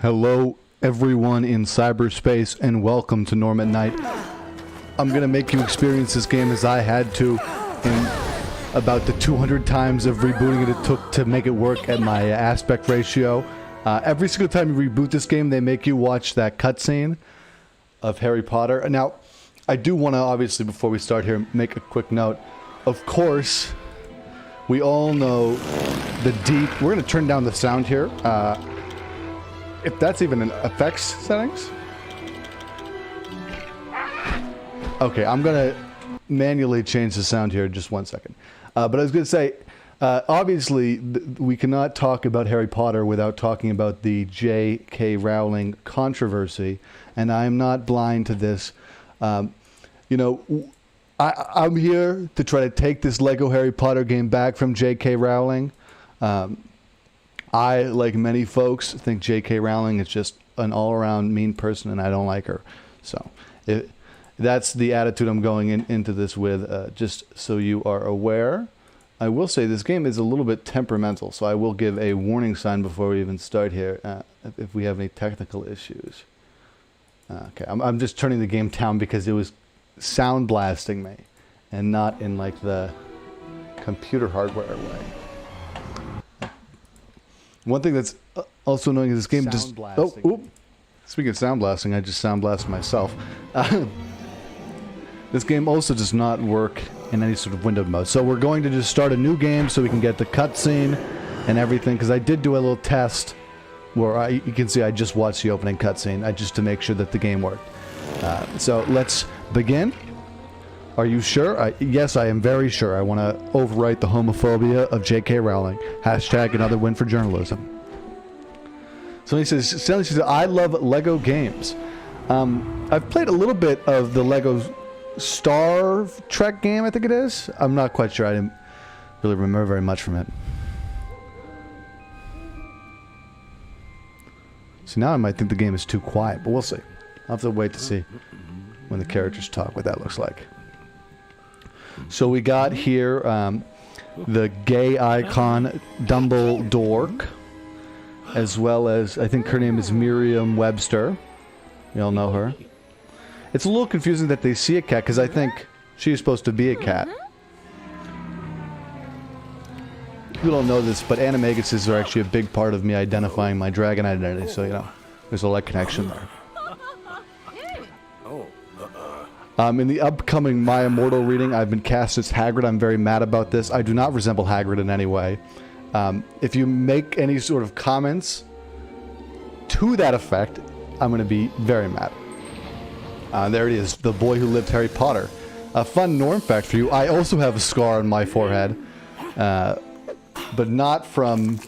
Hello, everyone in cyberspace, and welcome to Norm at Night. I'm going to make you experience this game as I had to in about the 200 times of rebooting it took to make it work at my aspect ratio. Every single time you reboot this game, they make you watch that cutscene of Harry Potter. Now, I do want to, obviously, before we start here, make a quick note. Of course, we all know the deep... We're going to turn down the sound here. If that's even in effects settings. Okay, I'm going to manually change the sound here in just 1 second. But I was going to say, obviously, we cannot talk about Harry Potter without talking about the J.K. Rowling controversy, and I am not blind to this. You know, I'm here to try to take this Lego Harry Potter game back from J.K. Rowling. I, like many folks, think J.K. Rowling is just an all-around mean person, and I don't like her. So that's the attitude I'm going into this with, just so you are aware. I will say this game is a little bit temperamental, so I will give a warning sign before we even start here if we have any technical issues. Okay, I'm just turning the game down because it was sound blasting me, and not in like the computer hardware way. One thing that's also annoying is this game just... Oh, oop. Speaking of sound blasting, I just sound blasted myself. This game also does not work in any sort of windowed mode. So we're going to just start a new game so we can get the cutscene and everything. Because I did do a little test where you can see I just watched the opening cutscene just to make sure that the game worked. So let's begin. Are you sure? Yes, I am very sure. I want to overwrite the homophobia of J.K. Rowling. Hashtag another win for journalism. So he says, I love Lego games. I've played a little bit of the Lego Star Trek game, I think it is. I'm not quite sure. I didn't really remember very much from it. So now I might think the game is too quiet, but we'll see. I'll have to wait to see when the characters talk what that looks like. So we got here the gay icon Dumbledore, as well as, I think her name is Merriam Webster. You all know her. It's a little confusing that they see a cat, because I think she's supposed to be a cat. People don't know this, but animaguses are actually a big part of me identifying my dragon identity, so, you know, there's a light connection there. In the upcoming My Immortal reading, I've been cast as Hagrid. I'm very mad about this. I do not resemble Hagrid in any way. If you make any sort of comments to that effect, I'm going to be very mad. There it is, the boy who lived Harry Potter. A fun Norm fact for you, I also have a scar on my forehead, but not from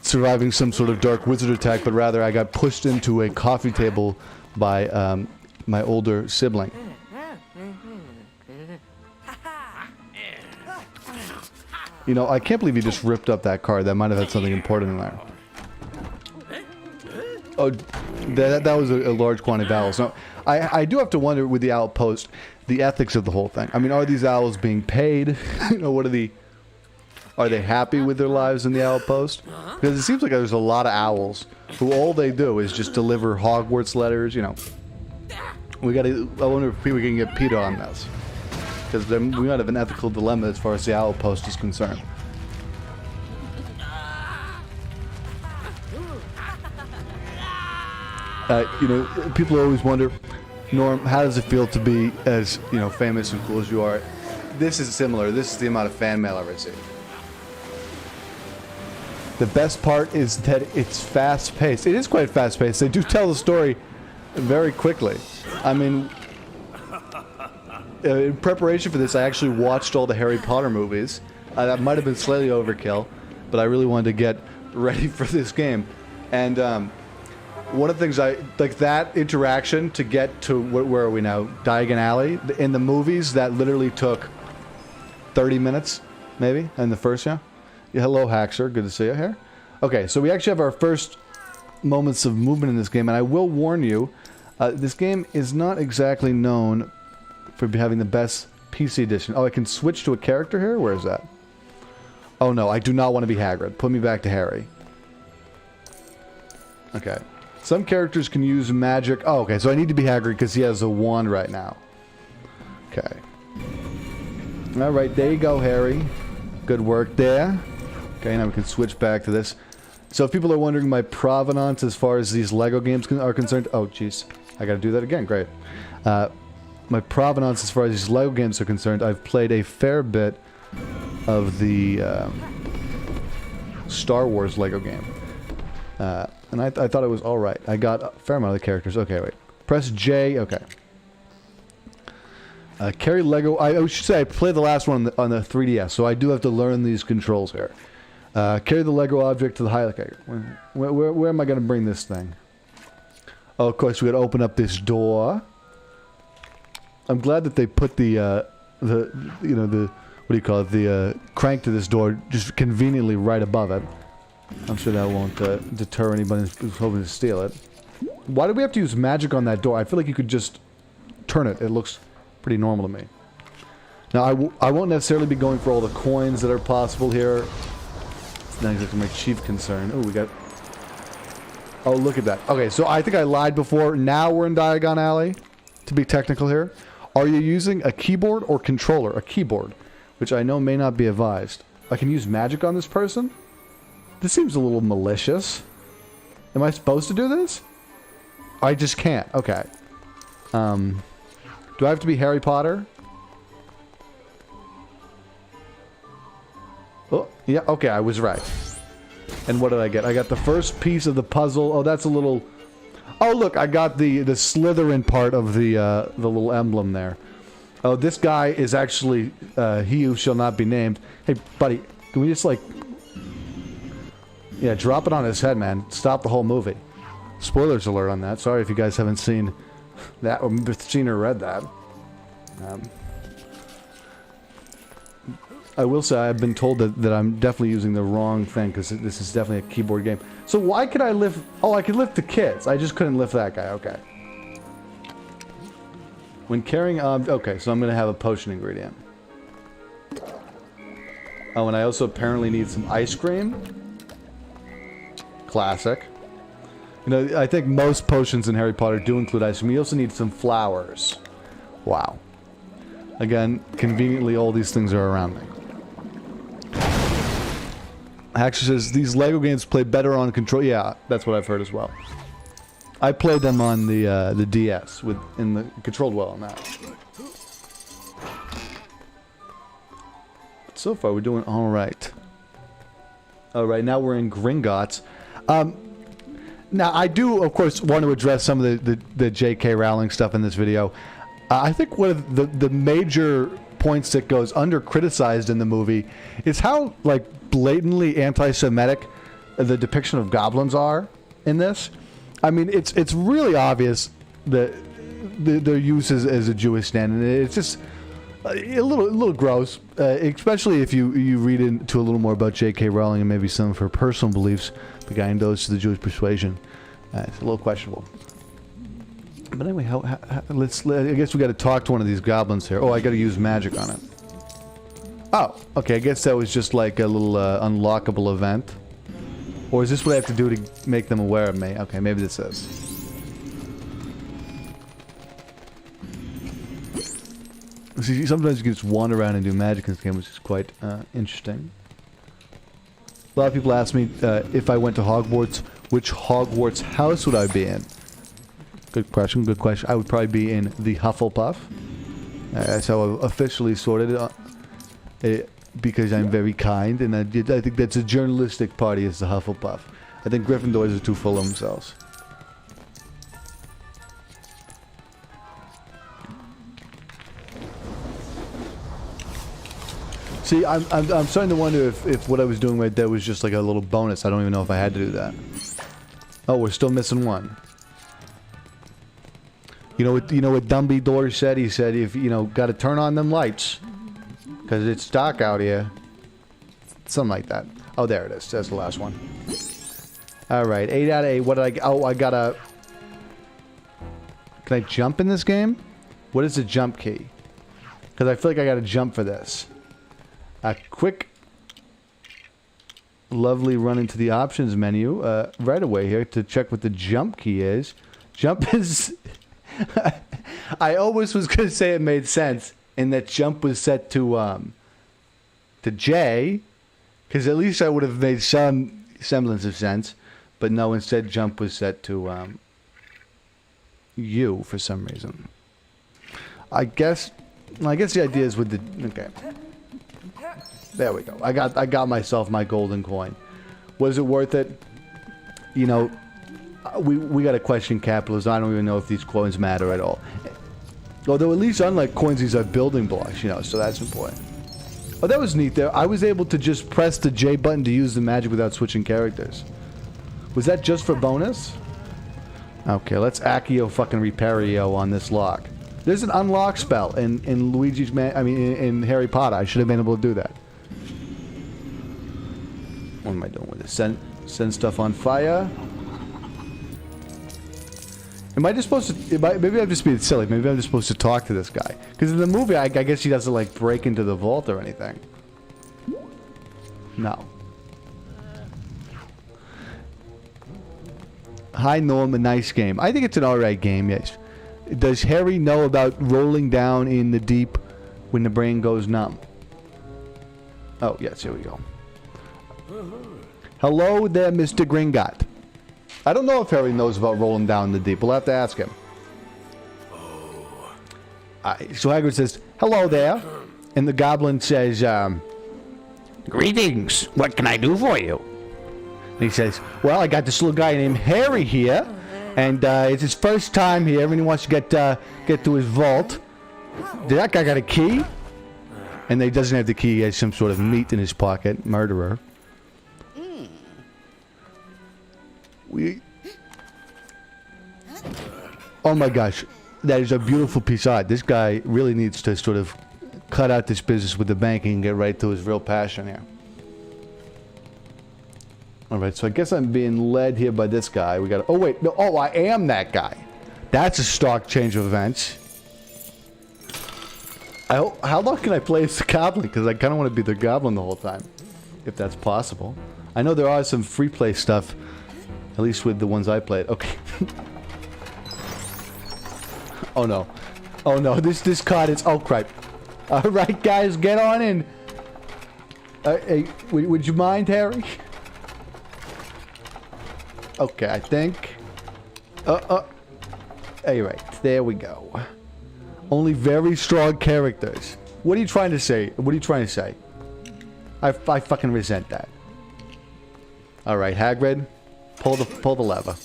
surviving some sort of dark wizard attack, but rather I got pushed into a coffee table by my older sibling. You know, I can't believe you just ripped up that card. That might have had something important in there. Oh, that was a large quantity of owls. Now, I do have to wonder with the owl post, the ethics of the whole thing. I mean, are these owls being paid? You know, are they happy with their lives in the owl post? Because it seems like there's a lot of owls who all they do is just deliver Hogwarts letters, you know. I wonder if people can get PETA on this. Because we might have an ethical dilemma as far as the owl post is concerned. You know, people always wonder, Norm, how does it feel to be as, you know, famous and cool as you are? This is similar. This is the amount of fan mail I've received. The best part is that it's fast-paced. It is quite fast-paced. They do tell the story very quickly. I mean, in preparation for this, I actually watched all the Harry Potter movies. That might have been slightly overkill, but I really wanted to get ready for this game. And one of the things like that interaction to get to, where are we now? Diagon Alley. In the movies, that literally took 30 minutes, maybe, in the first, yeah? Hello, Haxer. Good to see you here. Okay, so we actually have our first moments of movement in this game, and I will warn you, this game is not exactly known for having the best PC edition. Oh, I can switch to a character here? Where is that? Oh no, I do not want to be Hagrid. Put me back to Harry. Okay. Some characters can use magic. Oh, okay. So I need to be Hagrid because he has a wand right now. Okay. All right. There you go, Harry. Good work there. Okay. Now we can switch back to this. So if people are wondering my provenance as far as these Lego games are concerned. Oh, jeez. I got to do that again. Great. My provenance as far as these Lego games are concerned, I've played a fair bit of the Star Wars Lego game. And I thought it was alright. I got a fair amount of the characters. Okay, wait. Press J. Okay. Carry Lego. I should say I played the last one on the 3DS, so I do have to learn these controls here. Carry the Lego object to the high... Okay. Where am I going to bring this thing? Oh, of course, we got to open up this door. I'm glad that they put the what do you call it? The crank to this door just conveniently right above it. I'm sure that won't deter anybody who's hoping to steal it. Why do we have to use magic on that door? I feel like you could just turn it. It looks pretty normal to me. Now, I won't necessarily be going for all the coins that are possible here. It's not exactly my chief concern. Oh, we got... Oh, look at that. Okay, so I think I lied before. Now we're in Diagon Alley, to be technical here. Are you using a keyboard or controller? A keyboard, which I know may not be advised. I can use magic on this person? This seems a little malicious. Am I supposed to do this? I just can't. Okay. Do I have to be Harry Potter? Oh, yeah, okay, I was right. And what did I get? I got the first piece of the puzzle. Oh, that's a little... Oh, look, I got the Slytherin part of the little emblem there. Oh, this guy is actually he who shall not be named. Hey, buddy, can we just, like... Yeah, drop it on his head, man. Stop the whole movie. Spoilers alert on that. Sorry if you guys haven't seen that or seen or read that. I will say I've been told that I'm definitely using the wrong thing because this is definitely a keyboard game. So why could I lift... Oh, I could lift the kids. I just couldn't lift that guy. Okay. When carrying... okay, so I'm going to have a potion ingredient. Oh, and I also apparently need some ice cream. Classic. You know, I think most potions in Harry Potter do include ice cream. You also need some flowers. Wow. Again, conveniently all these things are around me. Actually says, these Lego games play better on control. Yeah, that's what I've heard as well. I played them on the DS, controlled well on that. But so far, we're doing all right. All right, now we're in Gringotts. Now, I do, of course, want to address some of the J.K. Rowling stuff in this video. I think one of the major points that goes under-criticized in the movie is how, like, blatantly anti-Semitic the depiction of goblins are in this. I mean, it's really obvious that their use as a Jewish stand, and it's just a little gross, especially if you read into a little more about J.K. Rowling and maybe some of her personal beliefs, the guy endows to the Jewish persuasion. It's a little questionable. But anyway, I guess we got to talk to one of these goblins here. Oh, I got to use magic on it. Oh, okay. I guess that was just like a little unlockable event. Or is this what I have to do to make them aware of me? Okay, maybe this is. See, sometimes you can just wander around and do magic in this game, which is quite interesting. A lot of people ask me if I went to Hogwarts, which Hogwarts house would I be in? Good question, good question. I would probably be in the Hufflepuff. That's how I've officially sorted it. Because I'm very kind, and I think that's a journalistic party as the Hufflepuff. I think Gryffindors are too full of themselves. See, I'm starting to wonder if what I was doing right there was just like a little bonus. I don't even know if I had to do that. Oh, we're still missing one. You know what Dumbledore said? He said, if got to turn on them lights. Because it's dark out here. Something like that. Oh, there it is. That's the last one. Alright, 8 out of 8. What did I get? Oh, I got a... Can I jump in this game? What is the jump key? Because I feel like I got to jump for this. A quick... lovely run into the options menu right away here to check what the jump key is. Jump is... I always was going to say it made sense, and that jump was set to J, because at least I would have made some semblance of sense, but no, instead jump was set to U for some reason. I guess the idea is with the... Okay. There we go. I got myself my golden coin. Was it worth it? You know, we got to question capitalism. I don't even know if these coins matter at all. Although at least unlike coins, these are building blocks, you know, so that's important. Oh, that was neat there. I was able to just press the J button to use the magic without switching characters. Was that just for bonus? Okay, let's Accio fucking Repario on this lock. There's an unlock spell in Luigi's in Harry Potter. I should have been able to do that. What am I doing with this? Send stuff on fire. Am I just supposed to... maybe I'm just being silly. Maybe I'm just supposed to talk to this guy. Because in the movie, I guess he doesn't, like, break into the vault or anything. No. Hi, Norm. A nice game. I think it's an alright game, yes. Does Harry know about rolling down in the deep when the brain goes numb? Oh, yes. Here we go. Hello there, Mr. Gringot. I don't know if Harry knows about rolling down in the deep. We'll have to ask him. So Hagrid says, hello there. And the goblin says, greetings. What can I do for you? And he says, well, I got this little guy named Harry here. And it's his first time here. And he wants to get to his vault. That guy got a key? And he doesn't have the key. He has some sort of meat in his pocket. Murderer. Oh my gosh, that is a beautiful piece of art. This guy really needs to sort of cut out this business with the banking and get right to his real passion here. Alright, so I guess I'm being led here by this guy. We got. Oh wait, no, oh, I am that guy. That's a stark change of events. How long can I play as the goblin? Because I kind of want to be the goblin the whole time, if that's possible. I know there are some free play stuff. At least with the ones I played. Okay. Oh no. Oh no. This card is... Oh crap. Alright guys, get on in. Hey, would you mind, Harry? Okay, I think... Alright, there we go. Only very strong characters. What are you trying to say? What are you trying to say? I fucking resent that. Alright, Hagrid. Pull the lever.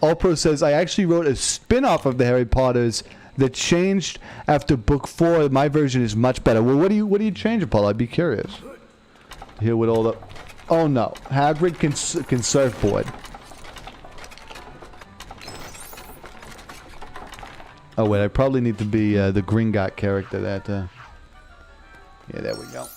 Allpro says, I actually wrote a spin-off of the Harry Potters that changed after book 4. My version is much better. Well, what do you change, Paul? I'd be curious. Here with all the... Oh no. Hagrid can surfboard. Oh wait, I probably need to be the Gringot character that... Yeah, there we go.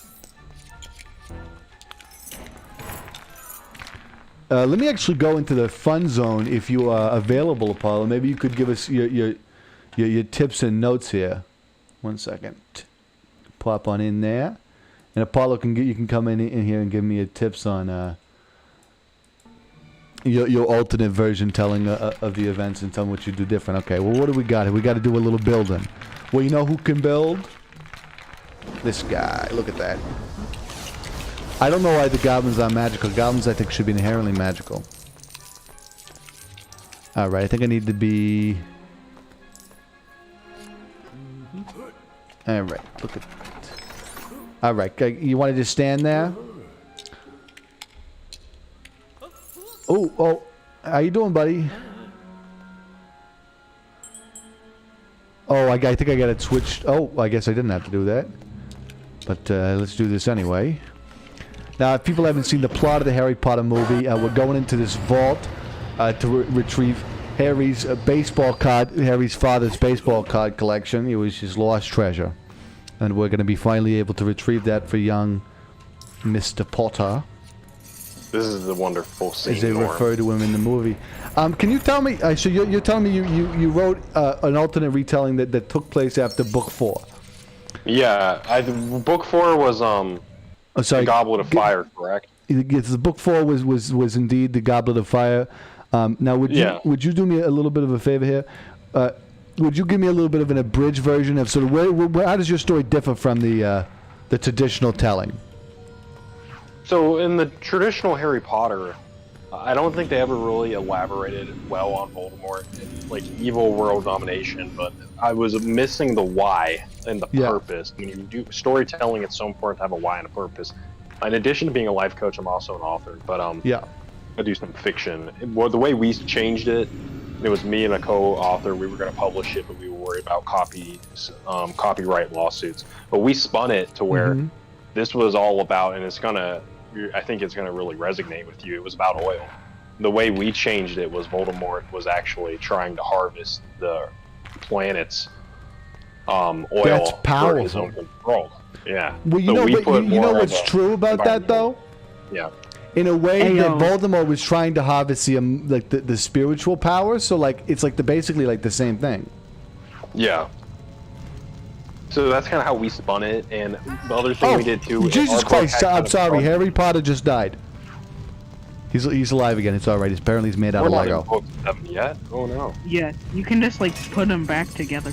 Let me actually go into the fun zone if you are available, Apollo. Maybe you could give us your tips and notes here. 1 second. Pop on in there, and Apollo you can come in here and give me your tips on your alternate version telling of the events and tell me what you do different. Okay. Well, what do we got here? We got to do a little building. Well, you know who can build? This guy. Look at that. I don't know why the goblins are magical. Goblins, I think, should be inherently magical. Alright, I think I need to be... Alright, look at that. Alright, you want to just stand there? Oh, how you doing, buddy? Oh, I think I got it switched. Oh, I guess I didn't have to do that. But let's do this anyway. Now, if people haven't seen the plot of the Harry Potter movie, we're going into this vault to retrieve Harry's baseball card, Harry's father's baseball card collection. It was his lost treasure. And we're going to be finally able to retrieve that for young Mr. Potter. This is the wonderful scene, as they refer to him in the movie. Can you tell me, so you're telling me you wrote an alternate retelling that took place after book 4? Yeah, book 4 was, Oh, sorry. The Goblet of Fire, correct? Yes, the book 4 was indeed the Goblet of Fire. Now, would you do me a little bit of a favor here? Would you give me a little bit of an abridged version of sort of where how does your story differ from the traditional telling? So in the traditional Harry Potter, I don't think they ever really elaborated well on Voldemort and like evil world domination, but I was missing the why and the purpose. When you do storytelling, it's so important to have a why and a purpose. In addition to being a life coach, I'm also an author, but I do some fiction. Well, the way we changed it, it was me and a co-author. We were going to publish it, but we were worried about copyright lawsuits. But we spun it to where this was all about, and I think it's going to really resonate with you. It was about oil. The way we changed it was Voldemort was actually trying to harvest the planet's oil for his own control. Yeah. Well, you know what's true about that though? Yeah. In a way that Voldemort was trying to harvest the spiritual power, so like it's like basically like the same thing. Yeah. So that's kind of how we spun it, and the other thing we did too. Jesus Christ! I'm sorry, Harry Potter just died. He's alive again. It's all right. Apparently he's made out of Lego. We're not in book 7 yet. Oh no. Yeah, you can just like put them back together.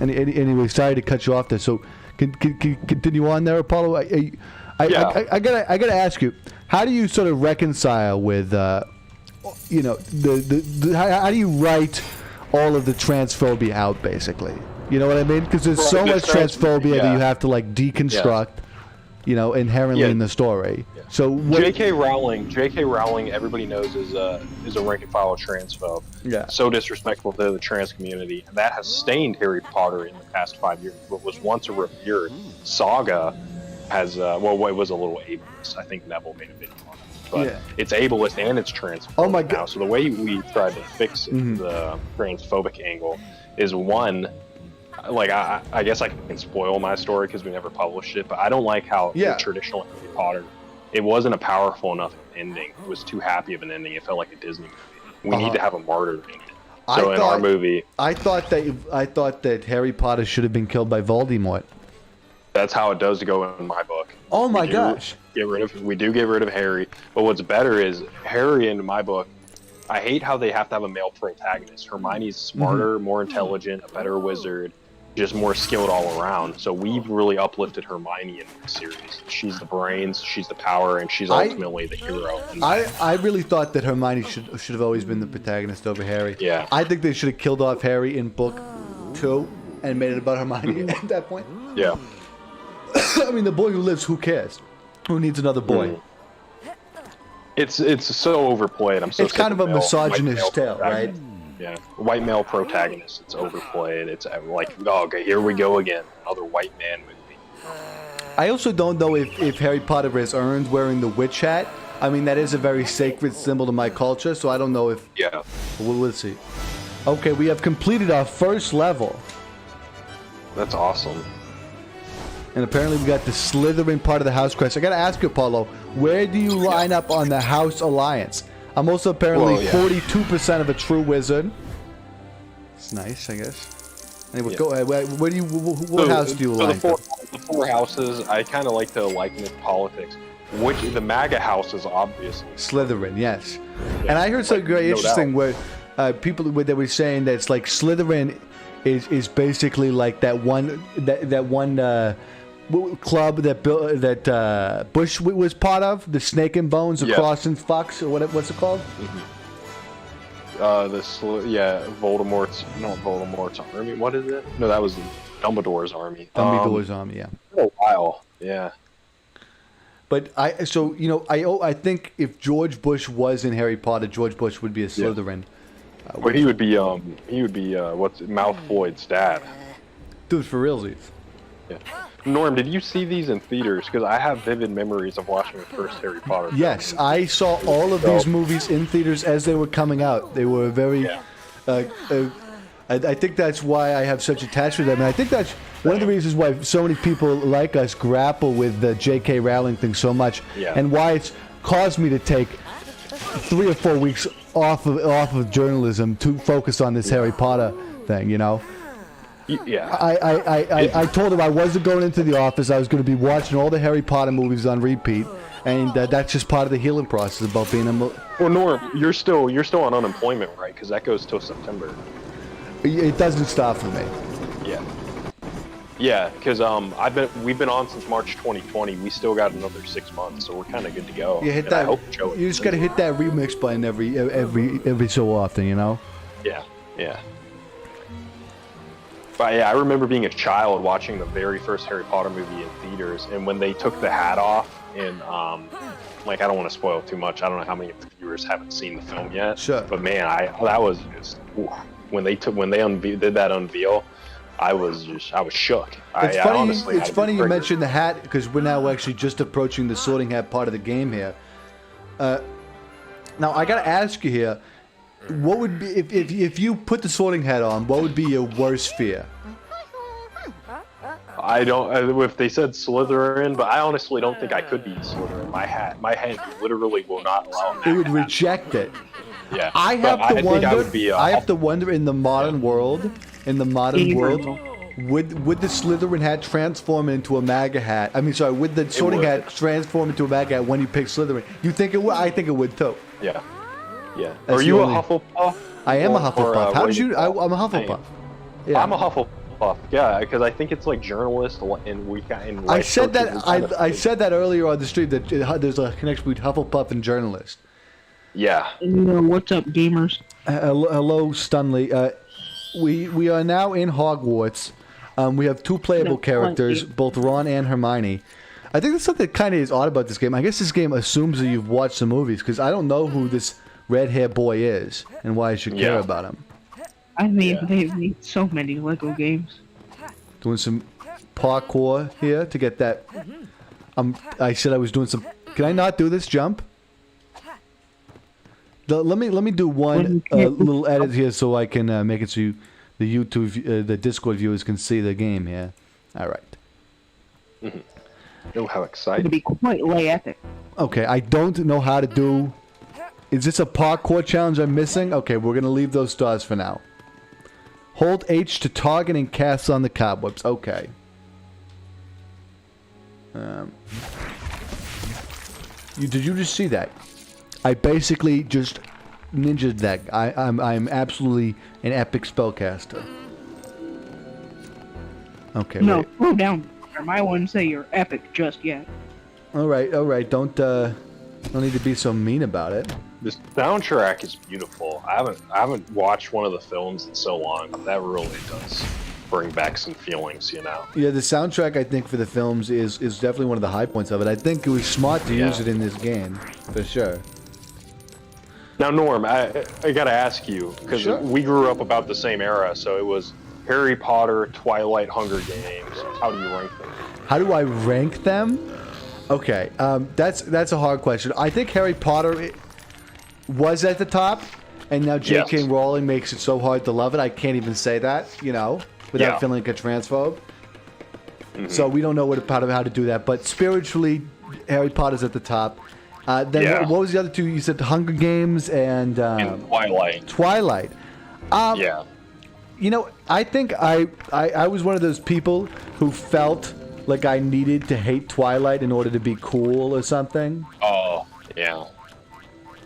Anyway, sorry to cut you off there. So, continue on there, Apollo. I gotta ask you, how do you sort of reconcile with, you know, how do you write all of the transphobia out, basically? You know what I mean? Because there's so much transphobia that you have to like deconstruct, you know, inherently in the story. Yeah. So J.K. Rowling, everybody knows is a rank and file transphobe. Yeah. So disrespectful to the trans community, and that has stained Harry Potter in the past 5 years. What was once a revered saga has it was a little ableist. I think Neville made a video on it, but it's ableist and it's transphobic. Oh my God! Now. So the way we tried to fix the transphobic angle is one. Like I guess I can spoil my story because we never published it, but I don't like how the traditional Harry Potter, it wasn't a powerful enough ending. It was too happy of an ending. It felt like a Disney movie. We need to have a martyr in it. So in our movie, I thought that Harry Potter should have been killed by Voldemort. That's how it does go in my book. Oh my gosh! We do get rid of Harry, but what's better is Harry in my book. I hate how they have to have a male protagonist. Hermione's smarter, more intelligent, a better wizard. Just more skilled all around. So we've really uplifted Hermione in the series. She's the brains, she's the power, and she's ultimately the hero. I really thought that Hermione should have always been the protagonist over Harry. Yeah. I think they should have killed off Harry in book 2 and made it about Hermione at that point. Yeah. I mean, the boy who lives, who cares? Who needs another boy? It's so overplayed. It's kind of a misogynist tale, right? Yeah, white male protagonist. It's overplayed. It's like, oh, okay, here we go again. Another white man movie. I also don't know if Harry Potter has earned wearing the witch hat. I mean, that is a very sacred symbol to my culture, so I don't know if... Yeah. We'll see. Okay, we have completed our first level. That's awesome. And apparently we got the Slytherin part of the house crest. I gotta ask you, Apollo, where do you line up on the House Alliance? I'm also apparently 42% of a true wizard. It's nice, I guess. Anyway, go ahead. What house do you like? The four houses, I kind of like to liken it to politics. The MAGA house is obviously Slytherin, yes. And I heard something very interesting where people they were saying that it's like Slytherin is basically like that one club that Bush was part of, the Snake and Bones, or Cross and Fox, or what's it called? Voldemort's army. What is it? No, that was Dumbledore's army. Dumbledore's army, yeah. For a while, yeah. But I think if George Bush was in Harry Potter, George Bush would be a Slytherin. But he would be Mouth Floyd's dad. Dude, for realsies. Yeah. Norm, did you see these in theaters? Because I have vivid memories of watching the first Harry Potter film. Yes, I saw all of these movies in theaters as they were coming out. They were very... I think that's why I have such attachment to them. And I think that's one of the reasons why so many people like us grapple with the J.K. Rowling thing so much. Yeah. And why it's caused me to take 3 or 4 weeks off of journalism to focus on this Harry Potter thing, you know? Yeah. I told him I wasn't going into the office. I was going to be watching all the Harry Potter movies on repeat, and that's just part of the healing process about being a. Well, Norm, you're still on unemployment, right? Because that goes till September. It doesn't stop for me. Yeah. Yeah, because we've been on since March 2020. We still got another 6 months, so we're kind of good to go. You hit that. You just gotta hit that remix button every so often, you know. Yeah, yeah. But yeah, I remember being a child watching the very first Harry Potter movie in theaters, and when they took the hat off, and like I don't want to spoil too much. I don't know how many of the viewers haven't seen the film yet. Sure. But man, that was just when they did that unveil. I was shook. It's funny you mentioned the hat because we're now actually just approaching the Sorting Hat part of the game here. Now I gotta ask you here, what would be if you put the Sorting Hat on? What would be your worst fear? I don't. If they said Slytherin, but I honestly don't think I could be Slytherin. My hand literally will not allow me. It would reject it. Yeah. I have to wonder in the modern world. In the modern world, would the Slytherin hat transform into a MAGA hat? I mean, sorry, would the Sorting Hat transform into a MAGA hat when you pick Slytherin? You think it would? I think it would too. Yeah. Yeah. Are you a Hufflepuff? I am a Hufflepuff. How did you? I'm a Hufflepuff. Yeah. I'm a Hufflepuff. Yeah, because I think it's like journalist and I said that. I said that earlier on the stream that there's a connection between Hufflepuff and journalist. Yeah. What's up, gamers? Hello, Stunley. We are now in Hogwarts. We have two playable characters, both Ron and Hermione. I think that's something that kind of is odd about this game. I guess this game assumes that you've watched the movies, because I don't know who this red-haired boy is and why I should care about him. I mean, they've made so many Lego games. Doing some parkour here to get that. I said I was doing some. Can I not do this jump? Let me do one little edit here so I can make it so the YouTube, the Discord viewers can see the game here. All right. Mm-hmm. Oh, how exciting! It'll be quite epic. Okay, I don't know how to do. Is this a parkour challenge I'm missing? Okay, we're gonna leave those stars for now. Hold H to target and cast on the cobwebs. Okay. Did you just see that? I basically just ninja'd that. I'm absolutely an epic spellcaster. Okay. No, wait. slow down. I wouldn't say you're epic just yet. All right. Don't need to be so mean about it. This soundtrack is beautiful. I haven't watched one of the films in so long. That really does bring back some feelings, you know. Yeah, the soundtrack I think for the films is definitely one of the high points of it. I think it was smart to use it in this game for sure. Now, Norm, I gotta ask you because we grew up about the same era, so it was Harry Potter, Twilight, Hunger Games. How do you rank them? How do I rank them? Okay, that's a hard question. I think Harry Potter was at the top, and now J.K. Rowling makes it so hard to love it. I can't even say that, without feeling like a transphobe. Mm-hmm. So we don't know how to do that. But spiritually, Harry Potter's at the top. Then what was the other two? You said Hunger Games and Twilight. Twilight. I think I was one of those people who felt like I needed to hate Twilight in order to be cool or something. Oh, yeah.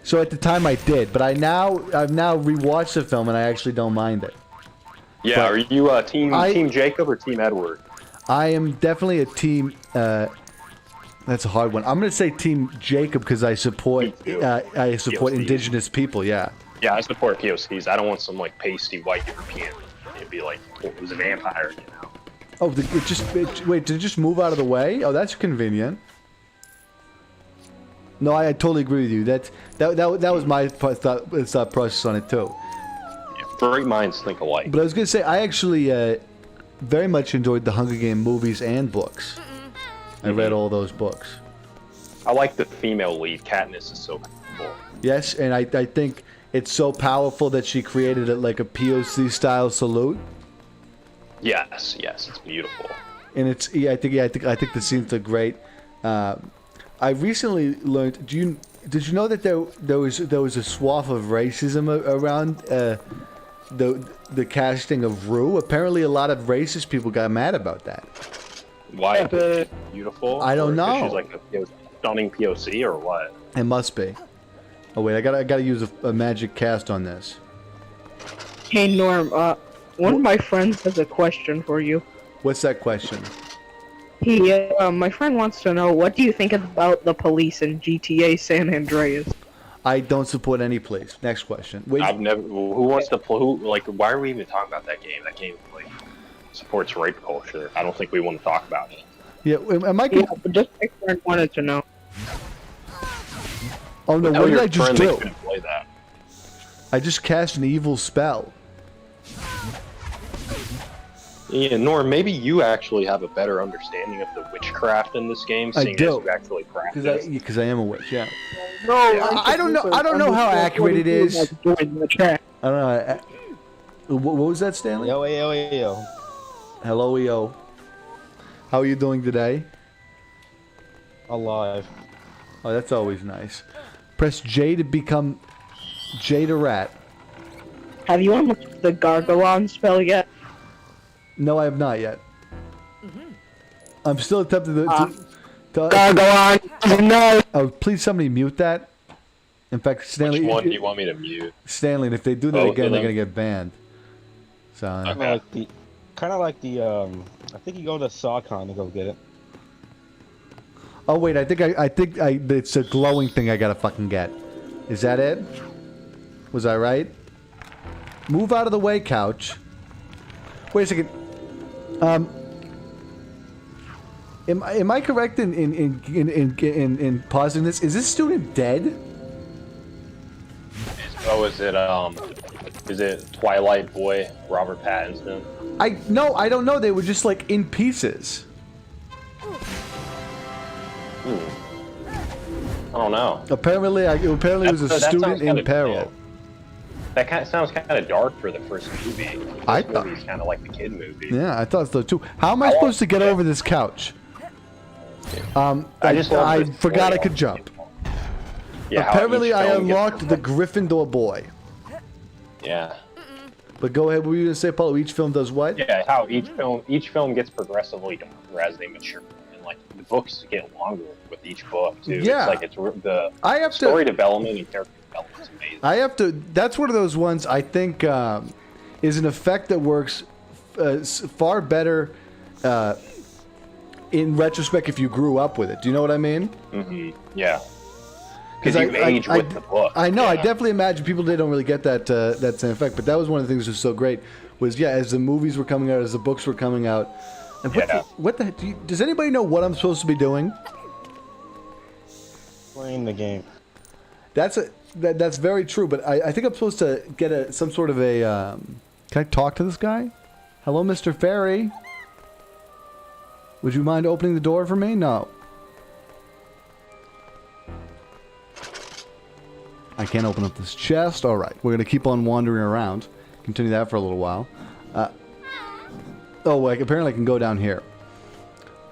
So at the time I did, but I've now rewatched the film and I actually don't mind it. Yeah, but are you team Jacob or team Edward? I am definitely a team. That's a hard one. I'm going to say team Jacob because I support indigenous people. Yeah. Yeah, I support POCs. I don't want some like pasty white European. It'd be like it was a vampire, Oh, wait! Did it just move out of the way? Oh, that's convenient. No, I totally agree with you. That was my thought process on it too. Yeah, great minds think alike. But I was gonna say I actually very much enjoyed the Hunger Game movies and books. I read all those books. I like the female lead. Katniss is so cool. Yes, and I think it's so powerful that she created it like a POC style salute. Yes, it's beautiful. And I think the scenes are great. I recently learned. Did you know that there was a swath of racism around the casting of Rue. Apparently, a lot of racist people got mad about that. Why? Is she beautiful? I don't Or 'cause know. She's like a stunning POC or what? It must be. Oh wait, I gotta use a magic cast on this. Hey Norm, one of my friends has a question for you. What's that question? My friend wants to know, what do you think about the police in GTA San Andreas? I don't support any police. Next question. Wait, I've never. Who wants to play? Like, why are we even talking about that game? That game like supports rape culture. I don't think we want to talk about it. yeah, am I? Yeah, but just my friend wanted to know. Oh no! Tell What did your I just friend they do? couldn't play that. I just cast an evil spell. Yeah, Norm, maybe you actually have a better understanding of the witchcraft in this game, I seeing as do. you actually practice. Because I am a witch. Yeah. No, I don't know. I don't know how accurate it is. Join the chat. I don't know. What was that, Stanley? Yo, yo, yo. Hello, EO. How are you doing today? Alive. Oh, that's always nice. Press J to become J to rat. Have you unlocked the Gargalon spell yet? No, I have not yet. I'm still attempting to Gargalon! No! oh, please somebody mute that. In fact, Stanley. Which one do you want me to mute? Stanley, and if they do that Both again, of they're them? gonna get banned. So. Okay. Kind of like the, I think you go to SawCon to go get it. Oh wait, I think it's a glowing thing I gotta fucking get. Is that it? Was I right? Move out of the way, couch. Wait a second. Am I correct in pausing this? Is this student dead? Oh, is it Twilight Boy Robert Pattinson? I don't know. They were just like in pieces. I don't know. Apparently, it was a That student sounds in kinda- peril. yeah. That kind of sounds kind of dark for the first movie. I This thought- movie's kind of like the kid movie. Yeah, I thought so too. How am I supposed to get over this couch? I just love I this forgot I boy. could jump. Yeah, how Apparently, each I film gets unlocked the Gryffindor boy. Yeah, But go ahead. What were you gonna say, Paulo? Each film does what? yeah. How each film gets progressively darker as they mature, and like the books get longer with each book too. Yeah. The I have story to. development and character development is amazing. I have to. That's one of those ones I think is an effect that works far better in retrospect if you grew up with it. Do you know what I mean? Yeah. Because you age with the book. I know. Yeah. I definitely imagine people today don't really get that that same effect. But that was one of the things that was so great. Was as the movies were coming out, as the books were coming out. And what the does anybody know what I'm supposed to be doing? Playing the game. That's very true. But I think I'm supposed to get some sort of a. Can I talk to this guy? Hello, Mr. Fairy. Would you mind opening the door for me? No. I can't open up this chest. All right, we're gonna keep on wandering around. Continue that for a little while. Apparently I can go down here.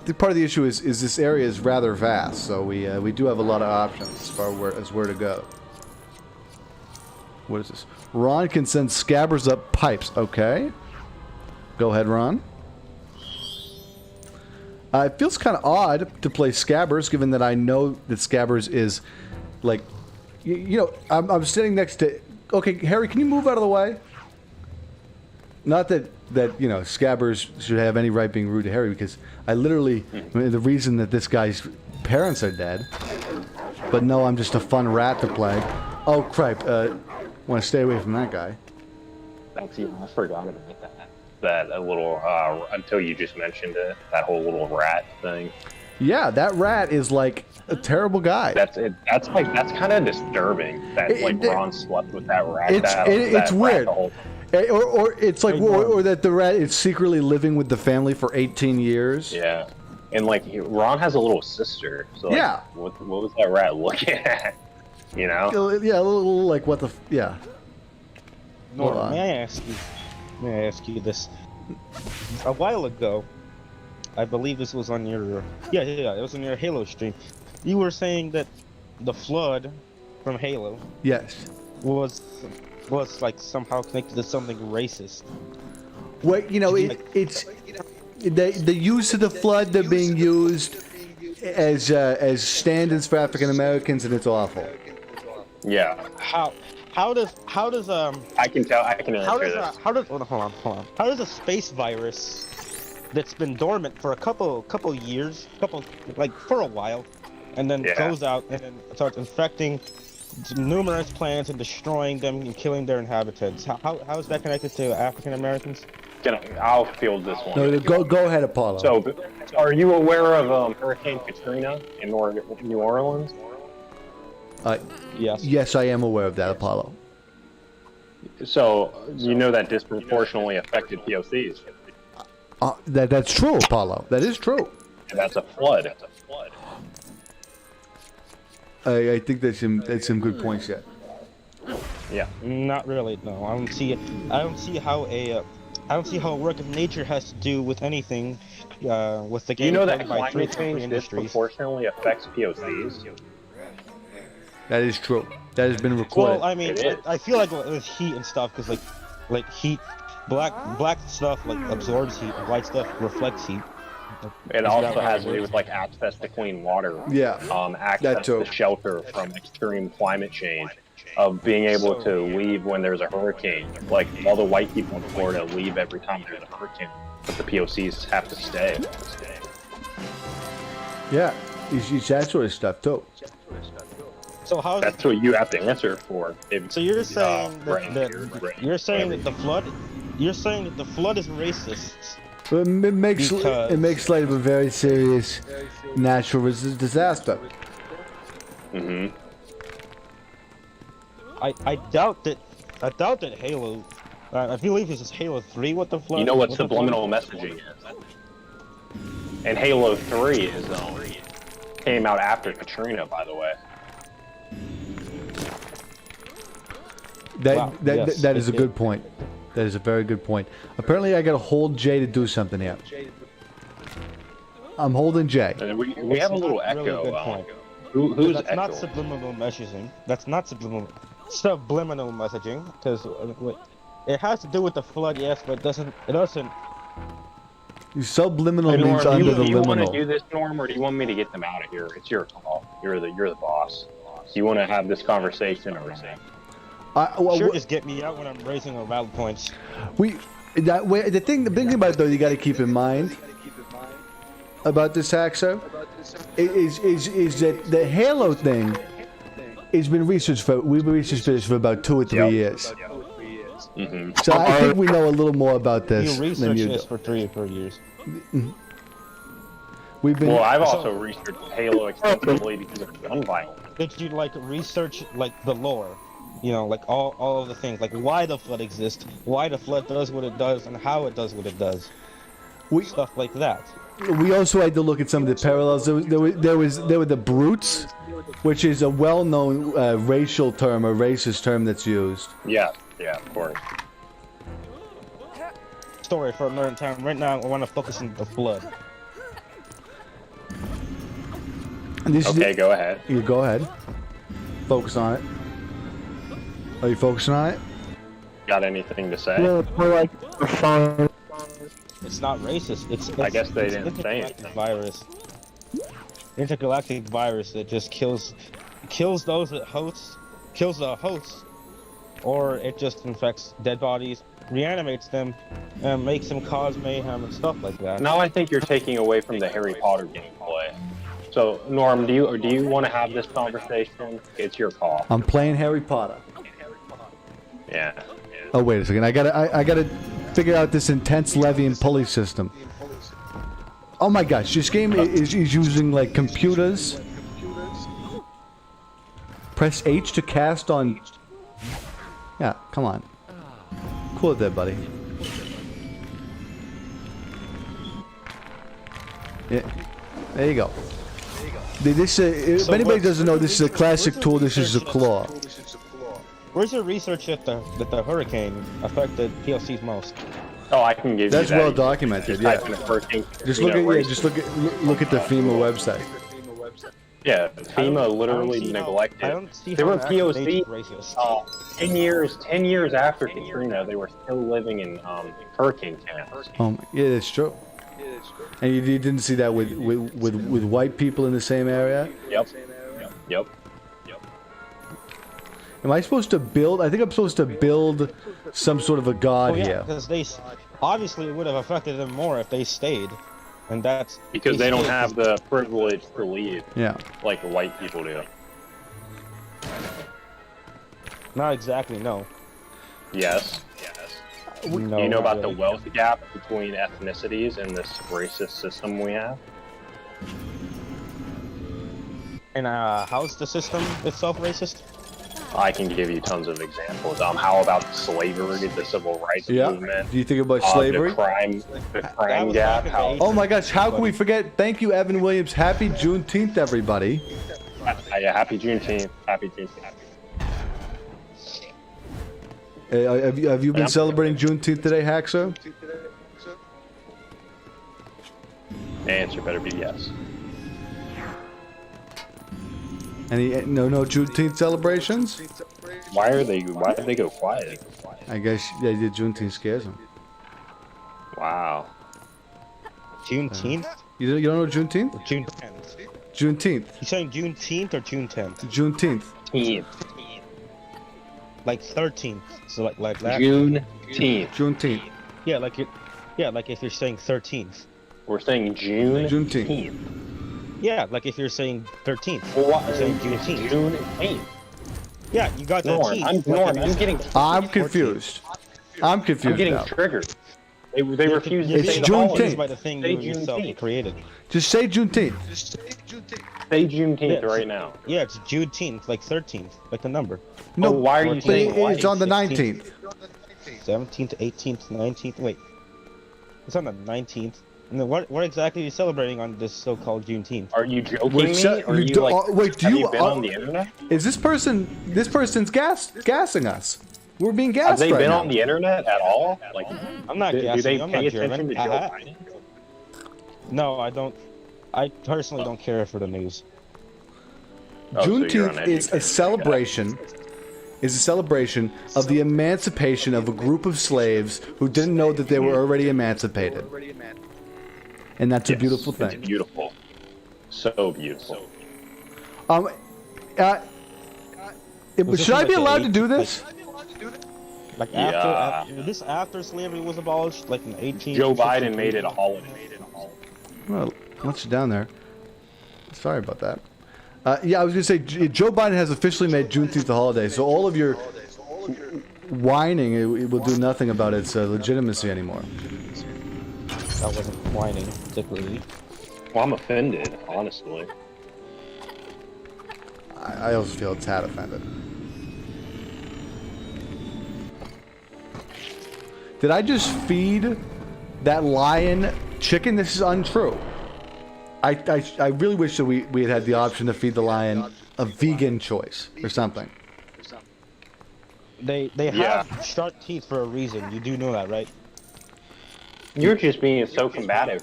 I think part of the issue is this area is rather vast, so we do have a lot of options as far as where to go. What is this? Ron can send scabbers up pipes. Okay. Go ahead, Ron. It feels kind of odd to play Scabbers, given that I know that Scabbers is, like, I'm sitting next to... Okay, Harry, can you move out of the way? Not that Scabbers should have any right being rude to Harry, because I literally... the reason that this guy's parents are dead. But no, I'm just a fun rat to play. Oh, crap. Want to stay away from that guy. Thanks, I forgot about that. That a little until you just mentioned it. That whole little rat thing. Yeah, that rat is like a terrible guy. That's it. That's kind of disturbing. That Ron slept with that rat. It's weird. Or it's like, or that the rat is secretly living with the family for 18 years. Yeah, and Ron has a little sister. So yeah, what was that rat looking at? Yeah, a little like what the yeah. Nora, may I ask you this? A while ago, I believe this was on your it was on your Halo stream. You were saying that the flood from Halo, yes, was like somehow connected to something racist. Well, you know, it's the use of the flood. They're being used as standards for African Americans, and it's awful. Yeah. How does I can tell. I can answer this. hold on. How does a space virus that's been dormant for a couple years, for a while, and then goes out and then starts infecting numerous planets and destroying them and killing their inhabitants? How is that connected to African Americans? I'll field this one. No, go ahead, Apollo. So, are you aware of Hurricane Katrina in New Orleans? Yes. Yes, I am aware of that, Apollo. So, you know that disproportionately affected POCs. That's true, Apollo. That is true. And that's a flood. I think that's some good points yet. Yeah. Not really. No, I don't see how a work of nature has to do with anything. With the game. You know that by three climate change industries. disproportionately affects POCs. That is true. That has been recorded. Well, I mean, I feel like with heat and stuff, because like heat, black stuff like absorbs heat, and white stuff reflects heat. It also has to do with like access to clean water. Yeah. Access to shelter from extreme climate change. Of being able to leave when there's a hurricane. Like all the white people in Florida leave every time there's a hurricane, but the POCs have to stay. Yeah, it's that sort of stuff too. So how? That's what you have to answer for. So you're saying that the flood? You're saying that the flood is racist? But it makes light of a very serious natural disaster. Mm-hmm. I doubt that Halo. I believe this is Halo 3 with the flood. You know what subliminal messaging is? And Halo 3 is came out after Katrina, by the way. That is a good point. That is a very good point. Apparently, I gotta hold Jay to do something here. I'm holding Jay. And we have a little echo. Really good point. Who's That's echo? not subliminal messaging. That's not subliminal messaging, because it has to do with the flood, yes, but it doesn't. Subliminal means under the do you want liminal. to do this, Norm, or do you want me to get them out of here? It's your call. You're the boss. Do you want to have this conversation or something? Just get me out when I'm raising our valid points. The big thing about it though, you got to keep in mind about this Haxo is that the Halo thing has been researched we've been researching this for about 2 or 3 years. Mm-hmm. So I think we know a little more about this You researched this for 3 or 4 years. Well, I've also researched Halo extensively because of gun violence. Did you research the lore? You know, all of the things, like why the flood exists, why the flood does what it does, and how it does what it does. Stuff like that. We also had to look at some of the parallels. There were the brutes, which is a well-known racial term or racist term that's used. Yeah, of course. Story for another time. Right now, I want to focus on the flood. Okay, go ahead. You go ahead. Focus on it. Are you focusing on it? Got anything to say? It's not racist. It's I guess they didn't say it. Intergalactic virus that just kills those that kills the hosts, or it just infects dead bodies, reanimates them, and makes them cause mayhem and stuff like that. Now I think you're taking away from the Harry Potter gameplay. So Norm, do you want to have this conversation? It's your call. I'm playing Harry Potter. Yeah. Oh wait a second. I gotta figure out this intense levy and pulley system. Oh my gosh, this game is using like computers. Press H to cast on. Yeah, come on. Cool it there, buddy. Yeah, there you go. If anybody doesn't know, this is a classic tool. This is a claw. Where's your research that the hurricane affected PLCs most? Oh, I can give you that. That's well documented. Yeah. Just look at the FEMA website. Yeah, FEMA literally I neglected. don't see They how were an actual POC. nature racist. 10 years after Katrina, they were still living in hurricane camps. Yeah, that's true. And you didn't see that with white people in the same area? Yep. Yep. Am I supposed to build? I think I'm supposed to build some sort of a god Oh yeah, here. because obviously it would have affected them more if they stayed, and that's Because they don't have the privilege to leave Yeah. like the white people do. not exactly no. Yes. No, Do you know about the really. wealth gap between ethnicities in this racist system we have? And how's the system itself racist? I can give you tons of examples. How about slavery, the civil rights Yeah. movement? Do you think about slavery? The crime That was gap. back in the How, 80s. Oh my gosh, how can we forget? Thank you, Evan Williams. Happy Juneteenth, everybody. yeah, happy Juneteenth. Happy Juneteenth. Have you been celebrating Juneteenth today, Haxo? The answer better be yes. No Juneteenth celebrations? Why did they go quiet? I guess they did Juneteenth scares them. Wow. Juneteenth? You don't know Juneteenth? Or June 10th? Juneteenth. You saying Juneteenth or June 10th? Juneteenth. Like 13th. So like that. Juneteenth. Juneteenth. Yeah, like if you're saying 13th. We're saying June. Juneteenth. Yeah, like if you're saying 13th. Well, what? You're saying Juneteenth. Juneteenth. Yeah, you got that Norm, T. I'm getting. I'm confused. I'm confused I'm getting now. triggered. They refuse to It's say the holiday. Juneteenth. By the thing Say you yourself Juneteenth. created. Just say Juneteenth. Say Juneteenth Yeah. right now. Yeah, it's Juneteenth, like 13th, like the number. No, why are you but saying why? it's on the 16th. 19th. 17th, 18th, 19th. Wait, it's on the 19th. And then what exactly are you celebrating on this so-called Juneteenth? Are you joking Wait, me? so- Are you you do- like? wait, do have you- been on the internet? Is this person's gassing us? We're being Have gassed they right been now. on the internet at all? Like, I'm not do guessing. they I'm pay not attention German. to Joe Biden? No, I don't. I personally don't care for the news. Oh, so you're Juneteenth is uneducated. a celebration. Is a celebration of the emancipation of a group of slaves who didn't know that they were already emancipated. And that's a Yes, beautiful It's thing. beautiful. So beautiful. Should I be allowed to do this? Like Yeah. after slavery was abolished, like in 18. Joe Biden made it a holiday. Well, let you down there. Sorry about that. Yeah, I was gonna say Joe Biden has officially made Juneteenth a holiday, so all of your whining it will do nothing about its legitimacy anymore. I wasn't whining particularly. Well, I'm offended, honestly. I also feel it's had offended. Did I just feed that lion chicken? This is untrue. I really wish that we had had the option to feed the lion a vegan choice or something. They Yeah. have sharp teeth for a reason. You do know that, right? You're just being so combative.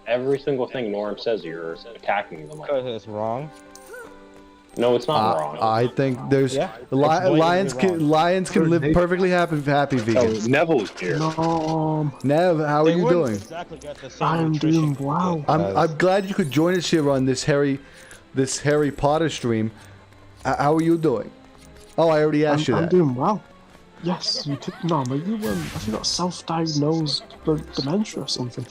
Every single thing Norm says, you're attacking them. Because it's wrong. No, it's not wrong. I think there's Yeah, lions it's blatantly lions can live perfectly happy Oh, vegans. Neville's here. Nev, how are They you wouldn't doing? Exactly get the same I'm nutrition doing well. as- I'm glad you could join us here on this Harry Potter stream. How are you doing? Oh, I already asked you I'm that. doing well. Yes, you did. No, but you have you got self-diagnosed dementia or something?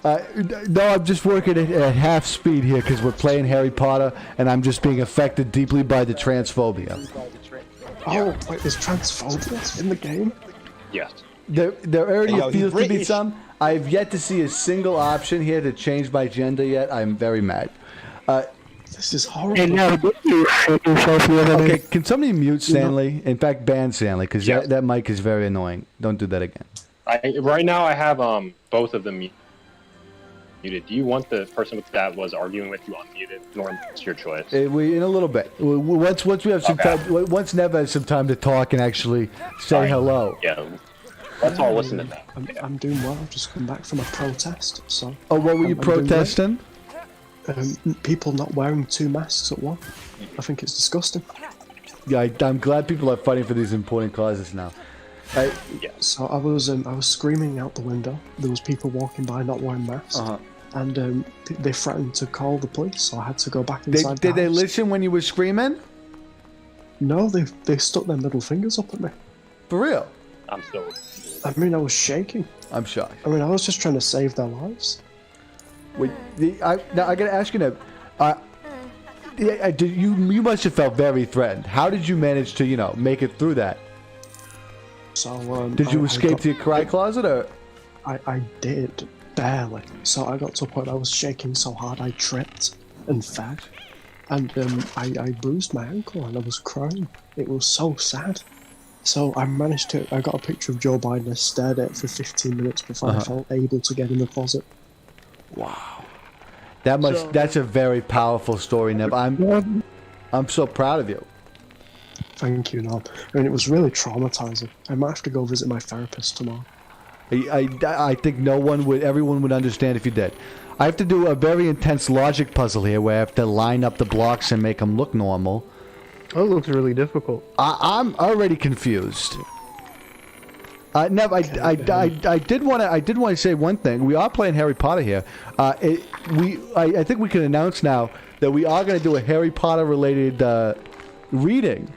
No, I'm just working at half speed here because we're playing Harry Potter, and I'm just being affected deeply by the transphobia. Oh, wait, there's transphobia in the game? Yes. There already Yo, he's appears to be British. some. I have yet to see a single option here to change my gender yet. I'm very mad. This is horrible. And now, did you shit yourself the other Okay, day? can somebody mute Stanley? In fact, ban Stanley because Yes. that mic is very annoying. Don't do that again. Right now, I have both of them muted. Do you want the person that was arguing with you unmuted? Norm, it's your choice. We in a little bit. Once we have some Okay. time. Once Nev has some time to talk and actually say Alright. hello. Yeah. Let's all listen to that. I'm doing well. I've just come back from a protest, so. Oh, what were you I'm doing great. protesting? people not wearing 2 masks at once. I think it's disgusting. Yeah, I'm glad people are fighting for these important causes now. So I was screaming out the window. There was people walking by not wearing masks, and they threatened to call the police. So I had to go back inside. Did they listen when you were screaming? No, they stuck their middle fingers up at me. For real? I'm still. I mean, I was shaking. I'm shocked. I mean, I was just trying to save their lives. Wait, now I gotta ask you now. You must have felt very threatened. How did you manage to make it through that? So did you escape to your cry closet or? I did barely. So I got to a point I was shaking so hard I tripped and fell, and I bruised my ankle and I was crying. It was so sad. So I got a picture of Joe Biden. I stared at it for 15 minutes before I felt able to get in the closet. Wow, that's a very powerful story, Nev. I'm so proud of you. Thank you, Nob. I mean, it was really traumatizing. I might have to go visit my therapist tomorrow. I think everyone would understand if you did. I have to do a very intense logic puzzle here where I have to line up the blocks and make them look normal. That looks really difficult. I'm already confused. Nev, I did want to say one thing. We are playing Harry Potter here. I think we can announce now that we are going to do a Harry Potter related reading.